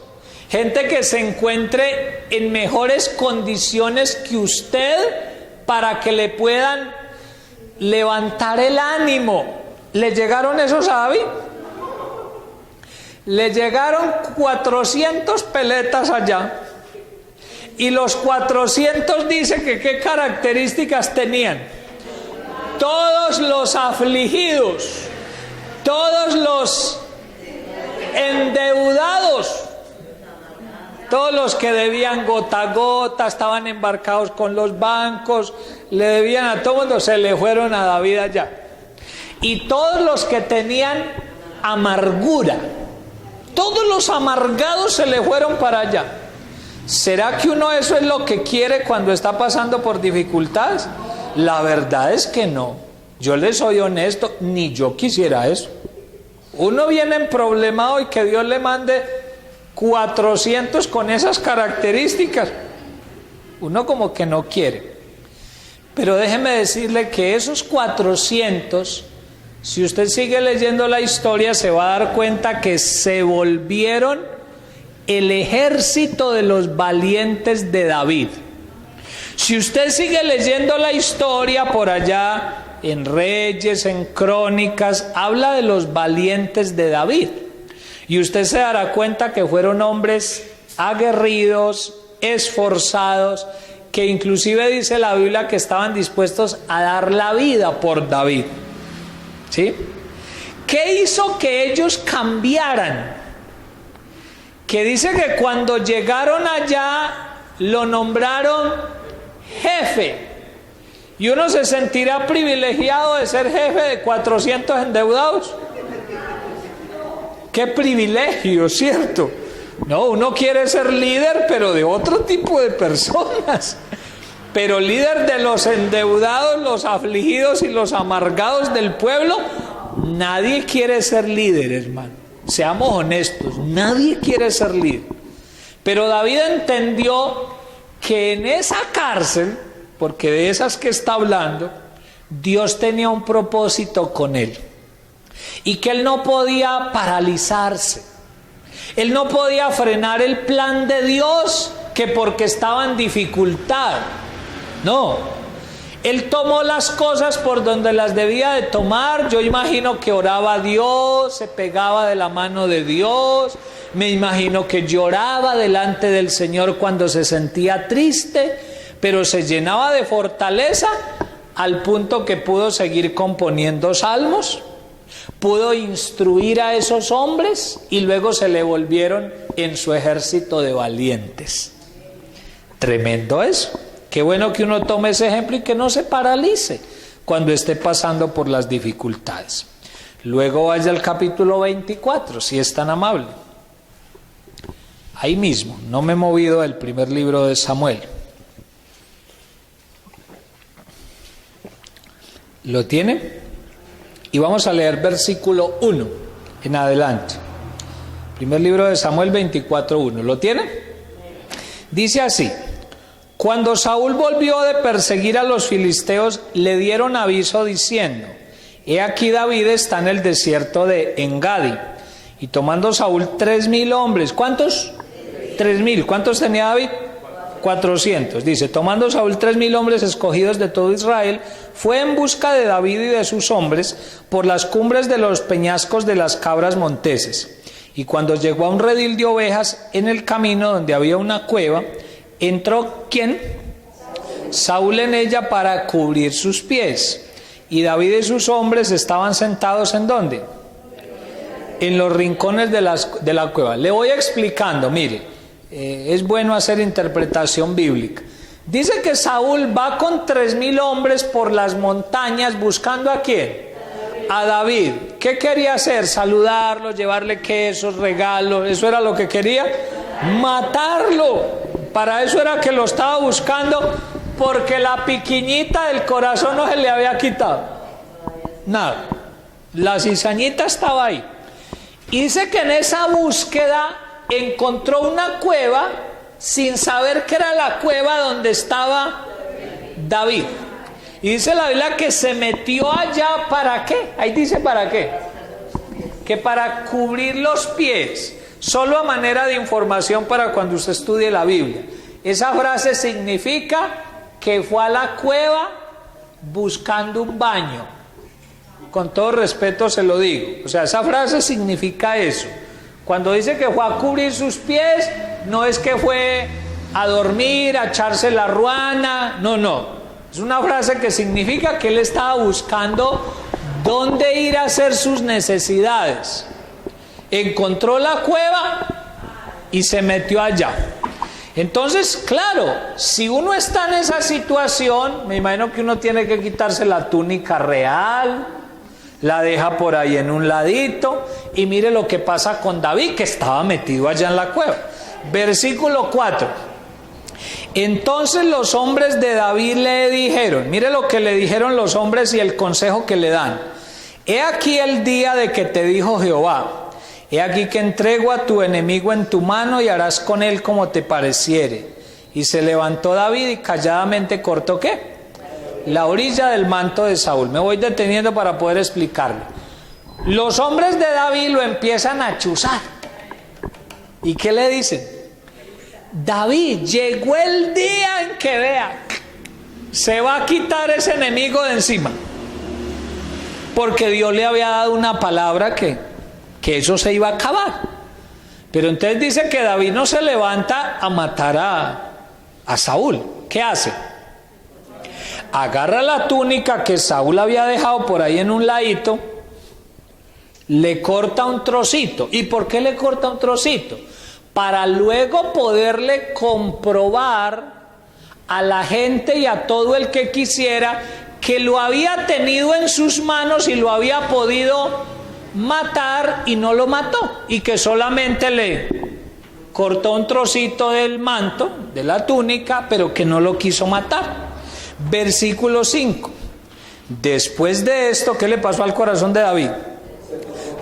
Gente que se encuentre en mejores condiciones que usted para que le puedan levantar el ánimo. ¿Le llegaron esos a David? Le llegaron 400 peletas allá. Y los 400 dice que qué características tenían. Todos los afligidos, todos los endeudados, todos los que debían gota a gota, estaban embarcados con los bancos, le debían a todo mundo, se le fueron a David allá. Y todos los que tenían amargura, todos los amargados se le fueron para allá. ¿Será que uno eso es lo que quiere cuando está pasando por dificultades? La verdad es que no. Yo les soy honesto, ni yo quisiera eso. Uno viene en problemado y que Dios le mande 400 con esas características. Uno como que no quiere. Pero déjeme decirle que esos 400, si usted sigue leyendo la historia, se va a dar cuenta que se volvieron el ejército de los valientes de David. Si usted sigue leyendo la historia por allá, en Reyes, en Crónicas, habla de los valientes de David. Y usted se dará cuenta que fueron hombres aguerridos, esforzados, que inclusive dice la Biblia que estaban dispuestos a dar la vida por David. ¿Sí? ¿Qué hizo que ellos cambiaran? Que dice que cuando llegaron allá lo nombraron jefe. Y uno se sentirá privilegiado de ser jefe de 400 endeudados. ¡Qué privilegio!, ¿cierto? No, uno quiere ser líder, pero de otro tipo de personas. Pero líder de los endeudados, los afligidos y los amargados del pueblo, nadie quiere ser líder, hermano. Seamos honestos, nadie quiere ser líder. Pero David entendió que en esa cárcel, porque de esas que está hablando, Dios tenía un propósito con él. Y que él no podía paralizarse. Él no podía frenar el plan de Dios, que porque estaba en dificultad. No. Él tomó las cosas por donde las debía de tomar. Yo imagino que oraba a Dios, se pegaba de la mano de Dios. Me imagino que lloraba delante del Señor cuando se sentía triste, pero se llenaba de fortaleza al punto que pudo seguir componiendo salmos, pudo instruir a esos hombres y luego se le volvieron en su ejército de valientes. Tremendo eso. Qué bueno que uno tome ese ejemplo y que no se paralice cuando esté pasando por las dificultades. Luego vaya al capítulo 24, si es tan amable. Ahí mismo, no me he movido del primer libro de Samuel. ¿Lo tiene? Y vamos a leer versículo 1 en adelante. Primer libro de Samuel 24:1. ¿Lo tiene? Dice así: cuando Saúl volvió de perseguir a los filisteos, le dieron aviso diciendo: he aquí David está en el desierto de Engadi. Y tomando Saúl 3,000 hombres. ¿Cuántos? 3,000. ¿Cuántos tenía David? 400. Dice: tomando Saúl 3,000 hombres escogidos de todo Israel, fue en busca de David y de sus hombres por las cumbres de los peñascos de las cabras monteses. Y cuando llegó a un redil de ovejas en el camino donde había una cueva, entró ¿quién? Saúl en ella para cubrir sus pies. Y David y sus hombres estaban sentados ¿en dónde? En los rincones de la cueva. Le voy explicando, mire. Es bueno hacer interpretación bíblica. Dice que Saúl va con 3.000 hombres por las montañas buscando ¿a quién? A David. ¿Qué quería hacer? Saludarlo, llevarle quesos, regalos. ¿Eso era lo que quería? Matarlo. Para eso era que lo estaba buscando, porque la piquiñita del corazón no se le había quitado. Nada. La cizañita estaba ahí. Y dice que en esa búsqueda encontró una cueva sin saber que era la cueva donde estaba David. Y dice la Biblia que se metió allá, ¿para qué? Ahí dice ¿para qué? Que para cubrir los pies. Solo a manera de información para cuando usted estudie la Biblia. Esa frase significa que fue a la cueva buscando un baño. Con todo respeto se lo digo. O sea, esa frase significa eso. Cuando dice que fue a cubrir sus pies, no es que fue a dormir, a echarse la ruana. No. Es una frase que significa que él estaba buscando dónde ir a hacer sus necesidades. Encontró la cueva y se metió allá. Entonces, claro, si uno está en esa situación, me imagino que uno tiene que quitarse la túnica real, la deja por ahí en un ladito, y mire lo que pasa con David, que estaba metido allá en la cueva. Versículo 4. Entonces los hombres de David le dijeron, mire lo que le dijeron los hombres y el consejo que le dan. He aquí el día de que te dijo Jehová, he aquí que entrego a tu enemigo en tu mano y harás con él como te pareciere. Y se levantó David y calladamente cortó ¿qué? La orilla del manto de Saúl. Me voy deteniendo para poder explicarlo. Los hombres de David lo empiezan a chuzar. ¿Y qué le dicen? David, llegó el día en que vea, se va a quitar ese enemigo de encima. Porque Dios le había dado una palabra que eso se iba a acabar. Pero entonces dice que David no se levanta a matar a Saúl. ¿Qué hace? Agarra la túnica que Saúl había dejado por ahí en un ladito, le corta un trocito. ¿Y por qué le corta un trocito? Para luego poderle comprobar a la gente y a todo el que quisiera que lo había tenido en sus manos y lo había podido matar y no lo mató, y que solamente le cortó un trocito del manto, de la túnica, pero que no lo quiso matar. Versículo 5. Después de esto, ¿qué le pasó al corazón de David?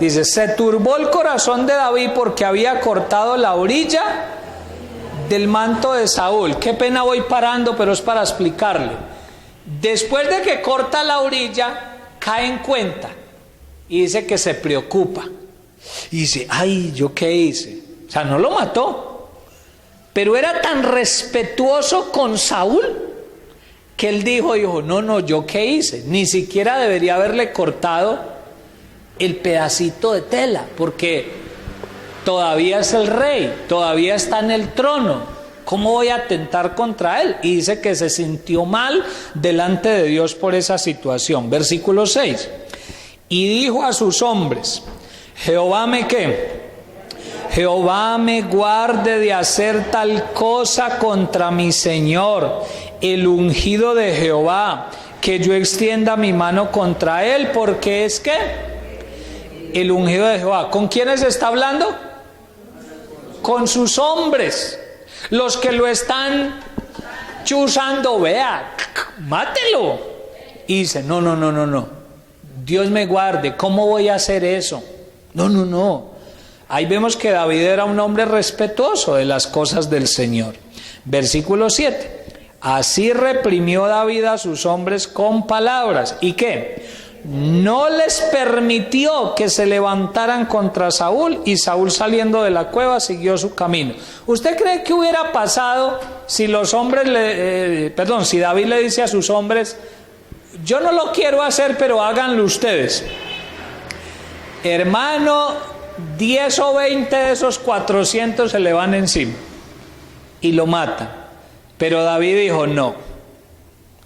Dice, se turbó el corazón de David porque había cortado la orilla del manto de Saúl. Qué pena voy parando, pero es para explicarle. Después de que corta la orilla, cae en cuenta y dice que se preocupa. Y dice, ay, ¿yo qué hice? O sea, no lo mató, pero era tan respetuoso con Saúl que él dijo, no, ¿yo qué hice? Ni siquiera debería haberle cortado el pedacito de tela, porque todavía es el rey, todavía está en el trono. ¿Cómo voy a atentar contra él? Y dice que se sintió mal delante de Dios por esa situación. Versículo 6. Y dijo a sus hombres, Jehová me guarde de hacer tal cosa contra mi Señor, el ungido de Jehová, que yo extienda mi mano contra él, porque es que el ungido de Jehová. ¿Con quiénes está hablando? Con sus hombres, los que lo están chuzando. Vea, mátelo. Y dice, no. Dios me guarde, ¿cómo voy a hacer eso? No. Ahí vemos que David era un hombre respetuoso de las cosas del Señor. Versículo 7. Así reprimió David a sus hombres con palabras. ¿Y qué? No les permitió que se levantaran contra Saúl, y Saúl, saliendo de la cueva, siguió su camino. ¿Usted cree que hubiera pasado si los hombres si David le dice a sus hombres, yo no lo quiero hacer, pero háganlo ustedes? Hermano, 10 o 20 de esos 400 se le van encima y lo matan. Pero David dijo no.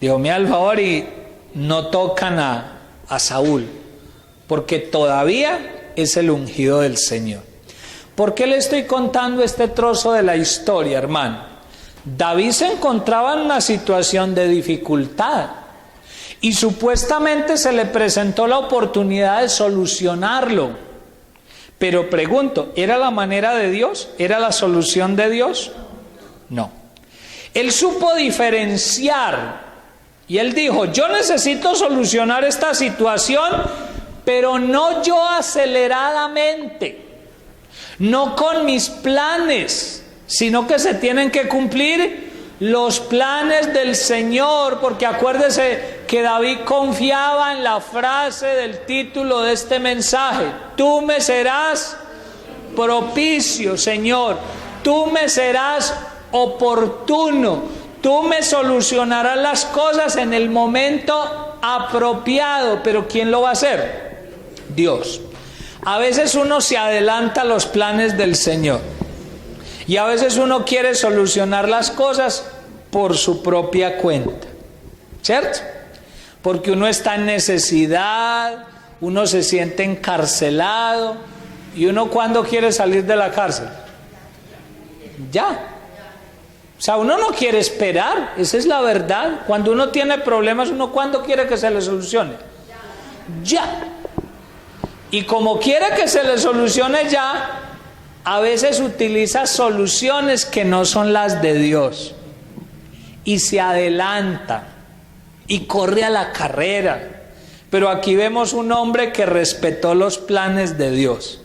Dijo, me al favor y no tocan a Saúl, porque todavía es el ungido del Señor. ¿Por qué le estoy contando este trozo de la historia, hermano? David se encontraba en una situación de dificultad y supuestamente se le presentó la oportunidad de solucionarlo. Pero pregunto, ¿era la manera de Dios? ¿Era la solución de Dios? No. Él supo diferenciar y él dijo, yo necesito solucionar esta situación, pero no yo aceleradamente, no con mis planes, sino que se tienen que cumplir los planes del Señor, porque acuérdese que David confiaba en la frase del título de este mensaje: tú me serás propicio, Señor, tú me serás oportuno, tú me solucionarás las cosas en el momento apropiado. Pero ¿quién lo va a hacer? Dios. A veces uno se adelanta a los planes del Señor y a veces uno quiere solucionar las cosas por su propia cuenta, ¿cierto? Porque uno está en necesidad, uno se siente encarcelado. ¿Y uno cuándo quiere salir de la cárcel? Ya. O sea, uno no quiere esperar, esa es la verdad. Cuando uno tiene problemas, uno ¿cuándo quiere que se le solucione? Ya. Y como quiere que se le solucione ya, a veces utiliza soluciones que no son las de Dios. Y se adelanta y corre a la carrera. Pero aquí vemos un hombre que respetó los planes de Dios.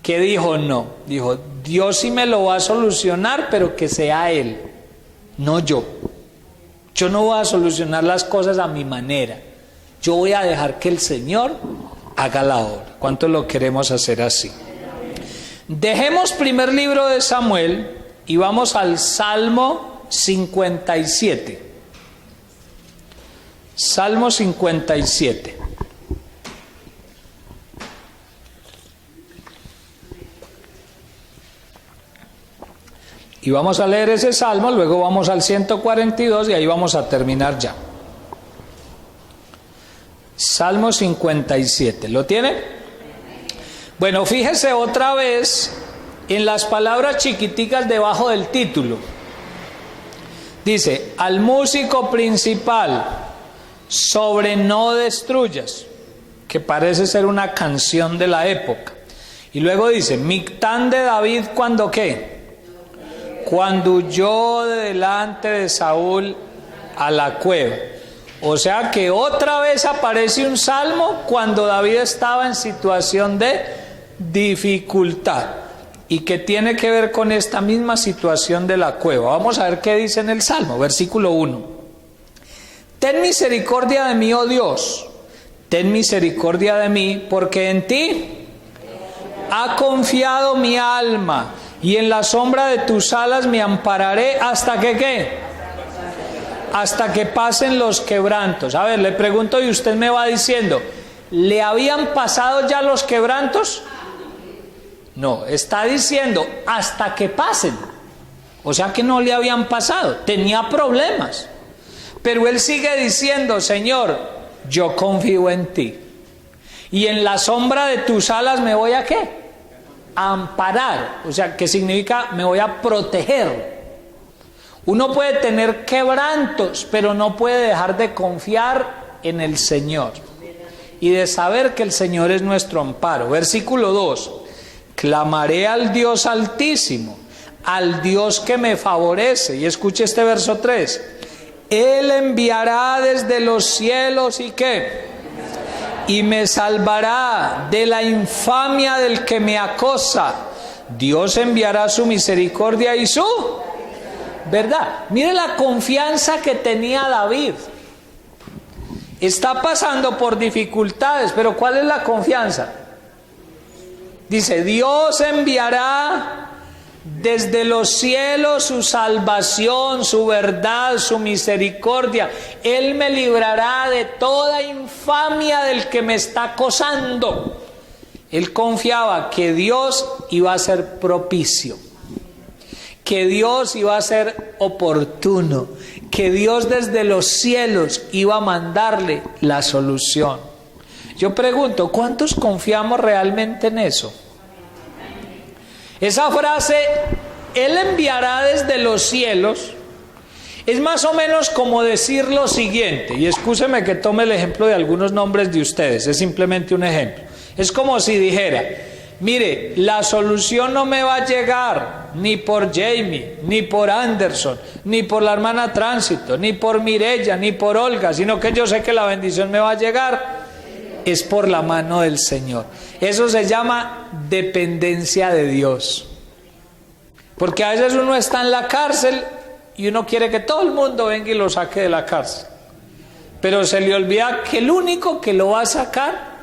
Que dijo no, dijo, Dios sí me lo va a solucionar, pero que sea Él, no yo. Yo no voy a solucionar las cosas a mi manera. Yo voy a dejar que el Señor haga la obra. ¿Cuántos lo queremos hacer así? Dejemos primer libro de Samuel y vamos al Salmo 57. Salmo 57. Y vamos a leer ese salmo, luego vamos al 142 y ahí vamos a terminar ya. Salmo 57, ¿lo tiene? Bueno, fíjese otra vez en las palabras chiquiticas debajo del título. Dice, al músico principal, sobre no destruyas, que parece ser una canción de la época. Y luego dice, Mictán de David, ¿cuándo qué? Cuando huyó de delante de Saúl a la cueva. O sea que otra vez aparece un salmo cuando David estaba en situación de dificultad y que tiene que ver con esta misma situación de la cueva. Vamos a ver qué dice en el salmo, versículo 1. Ten misericordia de mí, oh Dios, ten misericordia de mí, porque en ti ha confiado mi alma. Y en la sombra de tus alas me ampararé hasta que ¿qué? Hasta que pasen los quebrantos. A ver, le pregunto y usted me va diciendo, ¿le habían pasado ya los quebrantos? No, está diciendo hasta que pasen. O sea que no le habían pasado, tenía problemas. Pero él sigue diciendo, Señor, yo confío en ti. Y en la sombra de tus alas me voy a ¿qué? Amparar, o sea, que significa me voy a proteger. Uno puede tener quebrantos, pero no puede dejar de confiar en el Señor y de saber que el Señor es nuestro amparo. Versículo 2, clamaré al Dios altísimo, al Dios que me favorece. Y escuche este verso 3, Él enviará desde los cielos y ¿qué? Y me salvará de la infamia del que me acosa. Dios enviará su misericordia y su verdad. Mire la confianza que tenía David. Está pasando por dificultades, pero ¿cuál es la confianza? Dice, Dios enviará desde los cielos su salvación, su verdad, su misericordia. Él me librará de toda infamia del que me está acosando. Él confiaba que Dios iba a ser propicio, que Dios iba a ser oportuno, que Dios desde los cielos iba a mandarle la solución. Yo pregunto, ¿cuántos confiamos realmente en eso? Esa frase Él enviará desde los cielos, es más o menos como decir lo siguiente, y excúseme que tome el ejemplo de algunos nombres de ustedes, es simplemente un ejemplo. Es como si dijera, mire, la solución no me va a llegar ni por Jamie, ni por Anderson, ni por la hermana Tránsito, ni por Mirella, ni por Olga, sino que yo sé que la bendición me va a llegar, es por la mano del Señor. Eso se llama dependencia de Dios. Porque a veces uno está en la cárcel y uno quiere que todo el mundo venga y lo saque de la cárcel. Pero se le olvida que el único que lo va a sacar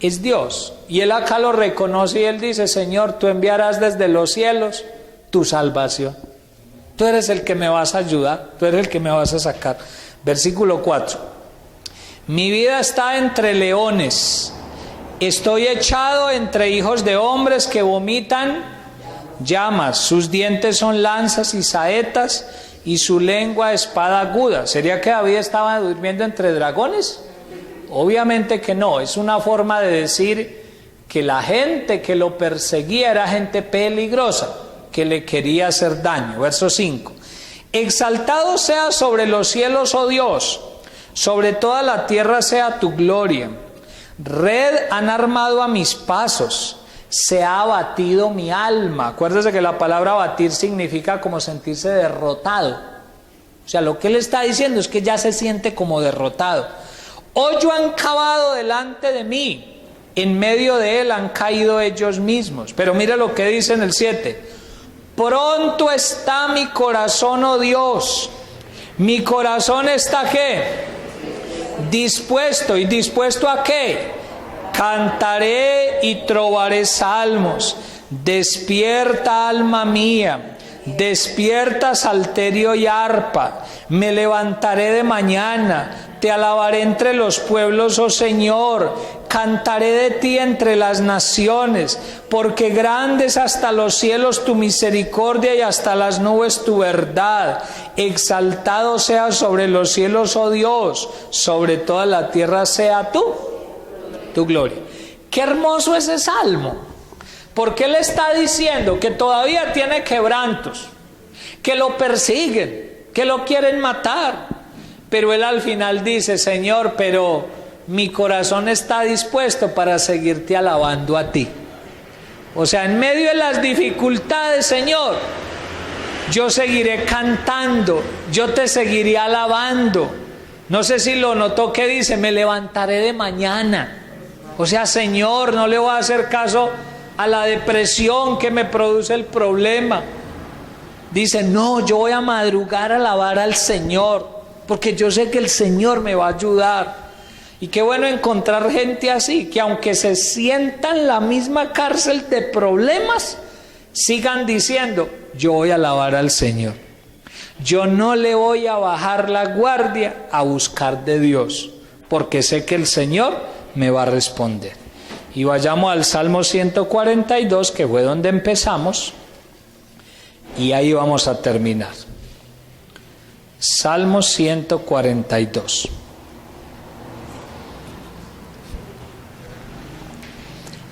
es Dios. Y Él acá lo reconoce y Él dice, Señor, tú enviarás desde los cielos tu salvación. Tú eres el que me vas a ayudar, tú eres el que me vas a sacar. Versículo 4. Mi vida está entre leones. Estoy echado entre hijos de hombres que vomitan llamas, sus dientes son lanzas y saetas, y su lengua espada aguda. ¿Sería que David estaba durmiendo entre dragones? Obviamente que no, es una forma de decir que la gente que lo perseguía era gente peligrosa, que le quería hacer daño. Verso 5. Exaltado sea sobre los cielos, oh Dios, sobre toda la tierra sea tu gloria. Red han armado a mis pasos, se ha abatido mi alma. Acuérdese que la palabra abatir significa como sentirse derrotado. O sea, lo que él está diciendo es que ya se siente como derrotado. Hoyo han cavado delante de mí, en medio de él han caído ellos mismos. Pero mira lo que dice en el 7. Pronto está mi corazón, oh Dios. Mi corazón está ¿qué? Dispuesto. ¿Y dispuesto a qué? Cantaré y trovaré salmos. Despierta, alma mía, despierta, salterio y arpa. Me levantaré de mañana, te alabaré entre los pueblos, oh Señor. Cantaré de ti entre las naciones, porque grande es hasta los cielos tu misericordia y hasta las nubes tu verdad. Exaltado sea sobre los cielos, oh Dios, sobre toda la tierra sea tu gloria. Qué hermoso ese salmo, porque él está diciendo que todavía tiene quebrantos, que lo persiguen, que lo quieren matar, pero él al final dice, Señor, pero mi corazón está dispuesto para seguirte alabando a ti. O sea, en medio de las dificultades, Señor, yo seguiré cantando, yo te seguiré alabando. No sé si lo notó que dice, me levantaré de mañana. O sea, Señor, no le voy a hacer caso a la depresión que me produce el problema. Dice, no, yo voy a madrugar a alabar al Señor, porque yo sé que el Señor me va a ayudar. Y qué bueno encontrar gente así, que aunque se sienta en la misma cárcel de problemas, sigan diciendo, yo voy a alabar al Señor. Yo no le voy a bajar la guardia a buscar de Dios, porque sé que el Señor me va a responder. Y vayamos al Salmo 142, que fue donde empezamos, y ahí vamos a terminar. Salmo 142.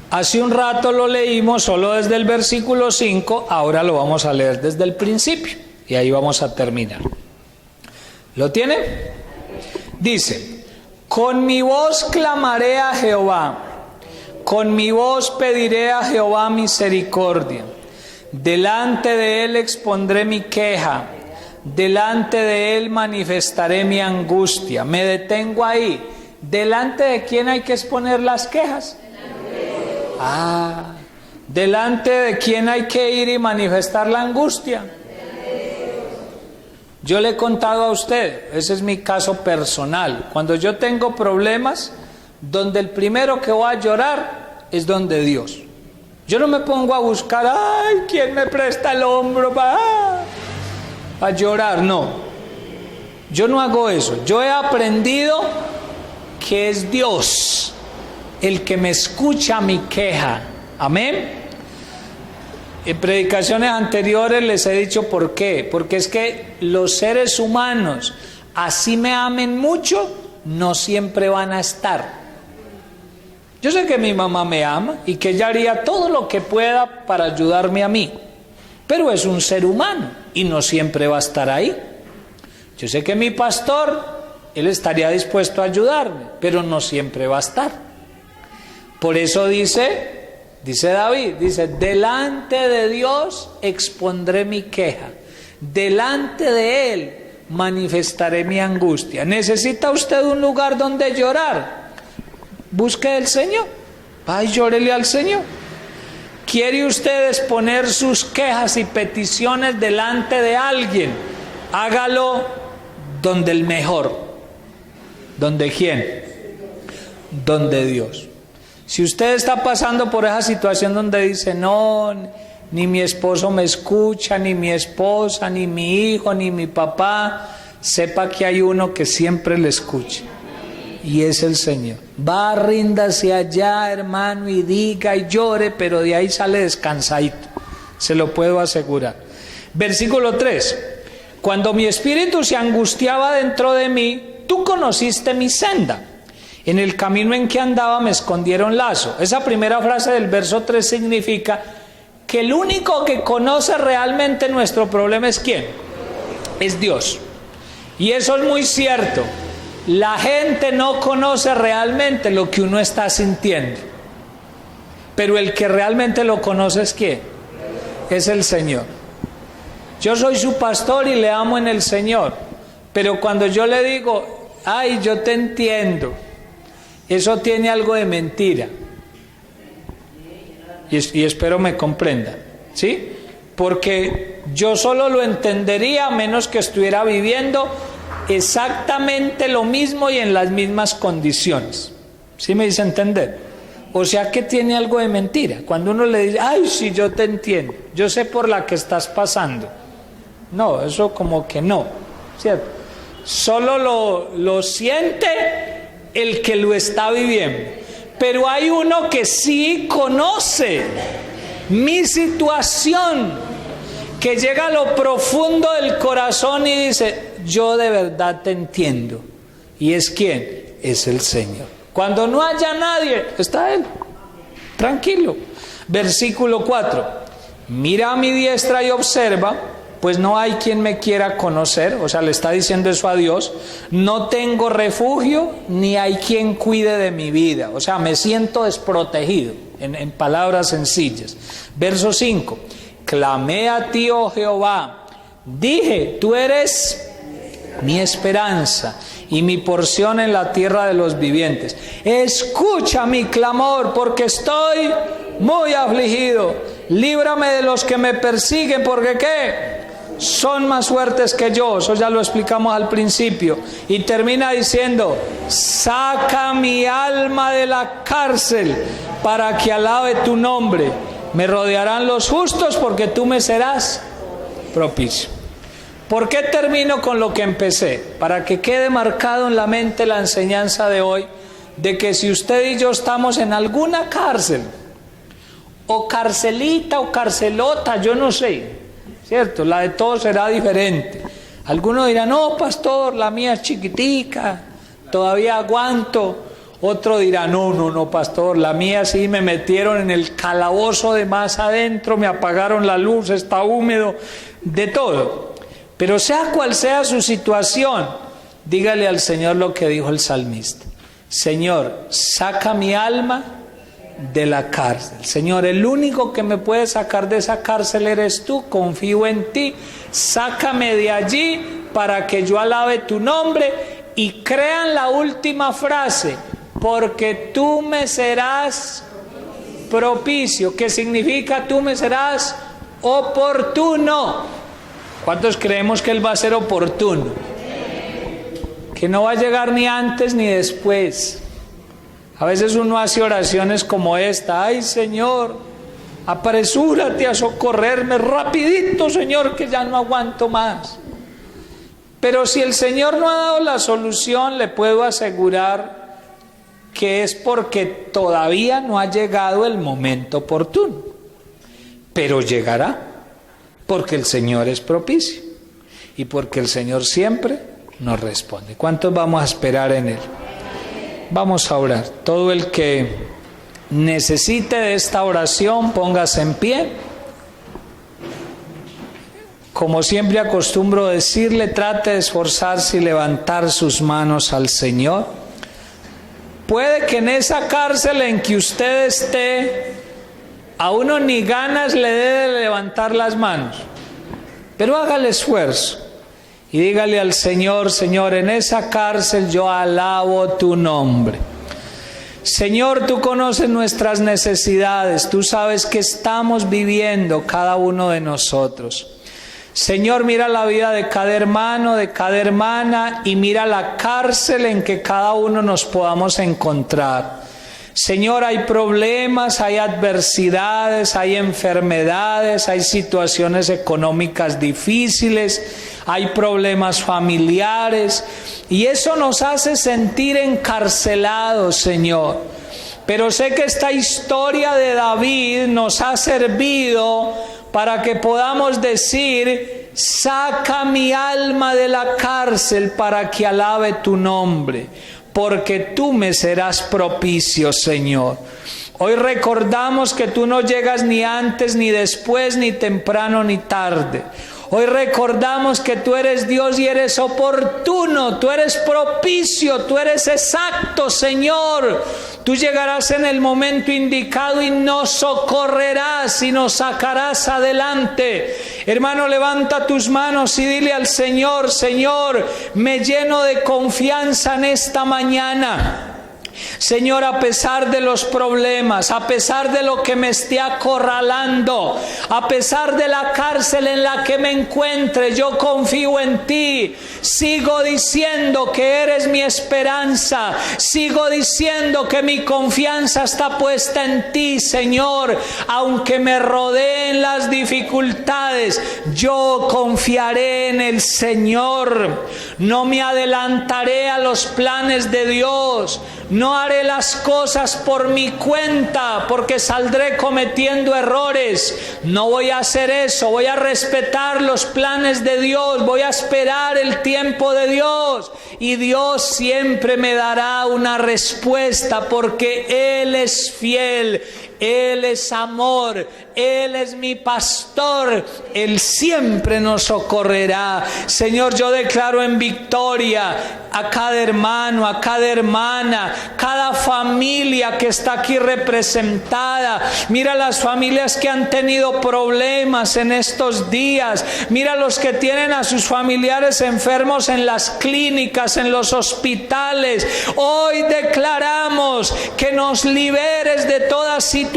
Hace un rato lo leímos solo desde el versículo 5, ahora lo vamos a leer desde el principio, y ahí vamos a terminar. ¿Lo tiene? Dice, con mi voz clamaré a Jehová, con mi voz pediré a Jehová misericordia. Delante de él expondré mi queja, delante de él manifestaré mi angustia. Me detengo ahí. ¿Delante de quién hay que exponer las quejas? ¿Delante de quién hay que ir y manifestar la angustia? Yo le he contado a usted, ese es mi caso personal. Cuando yo tengo problemas, donde el primero que voy a llorar es donde Dios. Yo no me pongo a buscar, ay, ¿quién me presta el hombro para llorar? No, yo no hago eso. Yo he aprendido que es Dios el que me escucha mi queja. Amén. En predicaciones anteriores les he dicho por qué. Porque es que los seres humanos, así me amen mucho, no siempre van a estar. Yo sé que mi mamá me ama y que ella haría todo lo que pueda para ayudarme a mí. pero es un ser humano y no siempre va a estar ahí. Yo sé que mi pastor, él estaría dispuesto a ayudarme, pero no siempre va a estar. Por eso dice David, delante de Dios expondré mi queja, delante de Él manifestaré mi angustia. ¿Necesita usted un lugar donde llorar? Busque al Señor, vaya y llórele al Señor. ¿Quiere usted exponer sus quejas y peticiones delante de alguien? Hágalo donde el mejor. ¿Donde quién? Donde Dios. Si usted está pasando por esa situación donde dice, no, ni mi esposo me escucha, ni mi esposa, ni mi hijo, ni mi papá, sepa que hay uno que siempre le escucha, y es el Señor. Va, ríndase allá, hermano, y diga y llore, pero de ahí sale descansadito, se lo puedo asegurar. Versículo 3: cuando mi espíritu se angustiaba dentro de mí, tú conociste mi senda. En el camino en que andaba me escondieron lazo. Esa primera frase del verso 3 significa que el único que conoce realmente nuestro problema es ¿quién? Es Dios. Y eso es muy cierto. La gente no conoce realmente lo que uno está sintiendo, pero el que realmente lo conoce es ¿quién? Es el Señor. Yo soy su pastor y le amo en el Señor, pero cuando yo le digo, ay, yo te entiendo, eso tiene algo de mentira. Y espero me comprenda, ¿sí? Porque yo solo lo entendería a menos que estuviera viviendo exactamente lo mismo y en las mismas condiciones. ¿Sí me dice entender? O sea que tiene algo de mentira. Cuando uno le dice, ay, sí, yo te entiendo, yo sé por la que estás pasando. No, eso como que no, ¿cierto? Solo lo siente el que lo está viviendo. Pero hay uno que sí conoce mi situación, que llega a lo profundo del corazón y dice, yo de verdad te entiendo. ¿Y es quién? Es el Señor. Cuando no haya nadie, está Él, tranquilo. Versículo 4: mira a mi diestra y observa, pues no hay quien me quiera conocer. O sea, le está diciendo eso a Dios. No tengo refugio, ni hay quien cuide de mi vida. O sea, me siento desprotegido, en palabras sencillas. Verso 5: clamé a ti, oh Jehová, dije, tú eres mi esperanza y mi porción en la tierra de los vivientes. Escucha mi clamor, porque estoy muy afligido. Líbrame de los que me persiguen, porque ¿qué? Son más fuertes que yo. Eso ya lo explicamos al principio. Y termina diciendo, saca mi alma de la cárcel para que alabe tu nombre. Me rodearán los justos porque tú me serás propicio. ¿Por qué termino con lo que empecé? Para que quede marcado en la mente la enseñanza de hoy, de que si usted y yo estamos en alguna cárcel, o carcelita o carcelota, yo no sé, ¿cierto? La de todos será diferente. Algunos dirán, no, pastor, la mía es chiquitica, todavía aguanto. Otro dirá, no, pastor, la mía sí me metieron en el calabozo de más adentro, me apagaron la luz, está húmedo, de todo. Pero sea cual sea su situación, dígale al Señor lo que dijo el salmista. Señor, saca mi alma de la cárcel. Señor, el único que me puede sacar de esa cárcel eres tú, confío en ti, sácame de allí para que yo alabe tu nombre. Y crean la última frase, porque tú me serás propicio, que significa tú me serás oportuno. ¿Cuántos creemos que Él va a ser oportuno? Que no va a llegar ni antes ni después. A veces uno hace oraciones como esta, ay Señor, apresúrate a socorrerme rapidito, Señor, que ya no aguanto más. Pero si el Señor no ha dado la solución, le puedo asegurar que es porque todavía no ha llegado el momento oportuno. Pero llegará, porque el Señor es propicio y porque el Señor siempre nos responde. ¿Cuántos vamos a esperar en Él? Vamos a orar. Todo el que necesite de esta oración, póngase en pie. como siempre acostumbro decirle, trate de esforzarse y levantar sus manos al Señor. Puede que en esa cárcel en que usted esté, a uno ni ganas le dé de levantar las manos, pero haga el esfuerzo y dígale al Señor: Señor, en esa cárcel yo alabo tu nombre. Señor, tú conoces nuestras necesidades, tú sabes que estamos viviendo cada uno de nosotros. Señor, mira la vida de cada hermano, de cada hermana, y mira la cárcel en que cada uno nos podamos encontrar. Señor, hay problemas, hay adversidades, hay enfermedades, hay situaciones económicas difíciles, hay problemas familiares, y eso nos hace sentir encarcelados, Señor. Pero sé que esta historia de David nos ha servido para que podamos decir: saca mi alma de la cárcel para que alabe tu nombre, porque tú me serás propicio, Señor. Hoy recordamos que tú no llegas ni antes, ni después, ni temprano, ni tarde. Hoy recordamos que tú eres Dios y eres oportuno, tú eres propicio, tú eres exacto, Señor. Tú llegarás en el momento indicado y nos socorrerás y nos sacarás adelante. Hermano, levanta tus manos y dile al Señor: Señor, me lleno de confianza en esta mañana. Señor, a pesar de los problemas, a pesar de lo que me esté acorralando, a pesar de la cárcel en la que me encuentre, yo confío en ti. Sigo diciendo que eres mi esperanza. Sigo diciendo que mi confianza está puesta en ti, Señor. Aunque me rodeen las dificultades, yo confiaré en el Señor. No me adelantaré a los planes de Dios. No haré las cosas por mi cuenta, porque saldré cometiendo errores. No voy a hacer eso. Voy a respetar los planes de Dios. Voy a esperar el tiempo de Dios. Y Dios siempre me dará una respuesta, porque Él es fiel. Él es amor, Él es mi pastor, Él siempre nos socorrerá. Señor, yo declaro en victoria a cada hermano, a cada hermana, cada familia que está aquí representada. Mira las familias que han tenido problemas en estos días. Mira los que tienen a sus familiares enfermos en las clínicas, en los hospitales. Hoy declaramos que nos liberes de toda situación,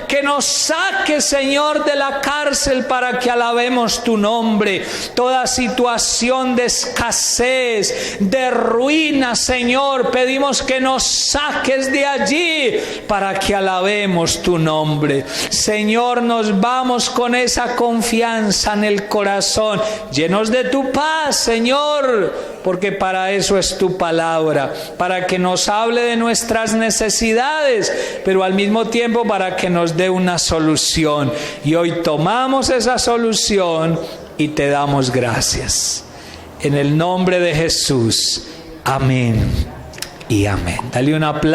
que nos saques, Señor, de la cárcel para que alabemos tu nombre. Toda situación de escasez, de ruina, Señor, pedimos que nos saques de allí para que alabemos tu nombre. Señor, nos vamos con esa confianza en el corazón, llenos de tu paz, Señor, porque para eso es tu palabra, para que nos hable de nuestras necesidades, pero al mismo tiempo para que nos dé una solución. Y hoy tomamos esa solución y te damos gracias. En el nombre de Jesús. Amén y amén. Dale un aplauso.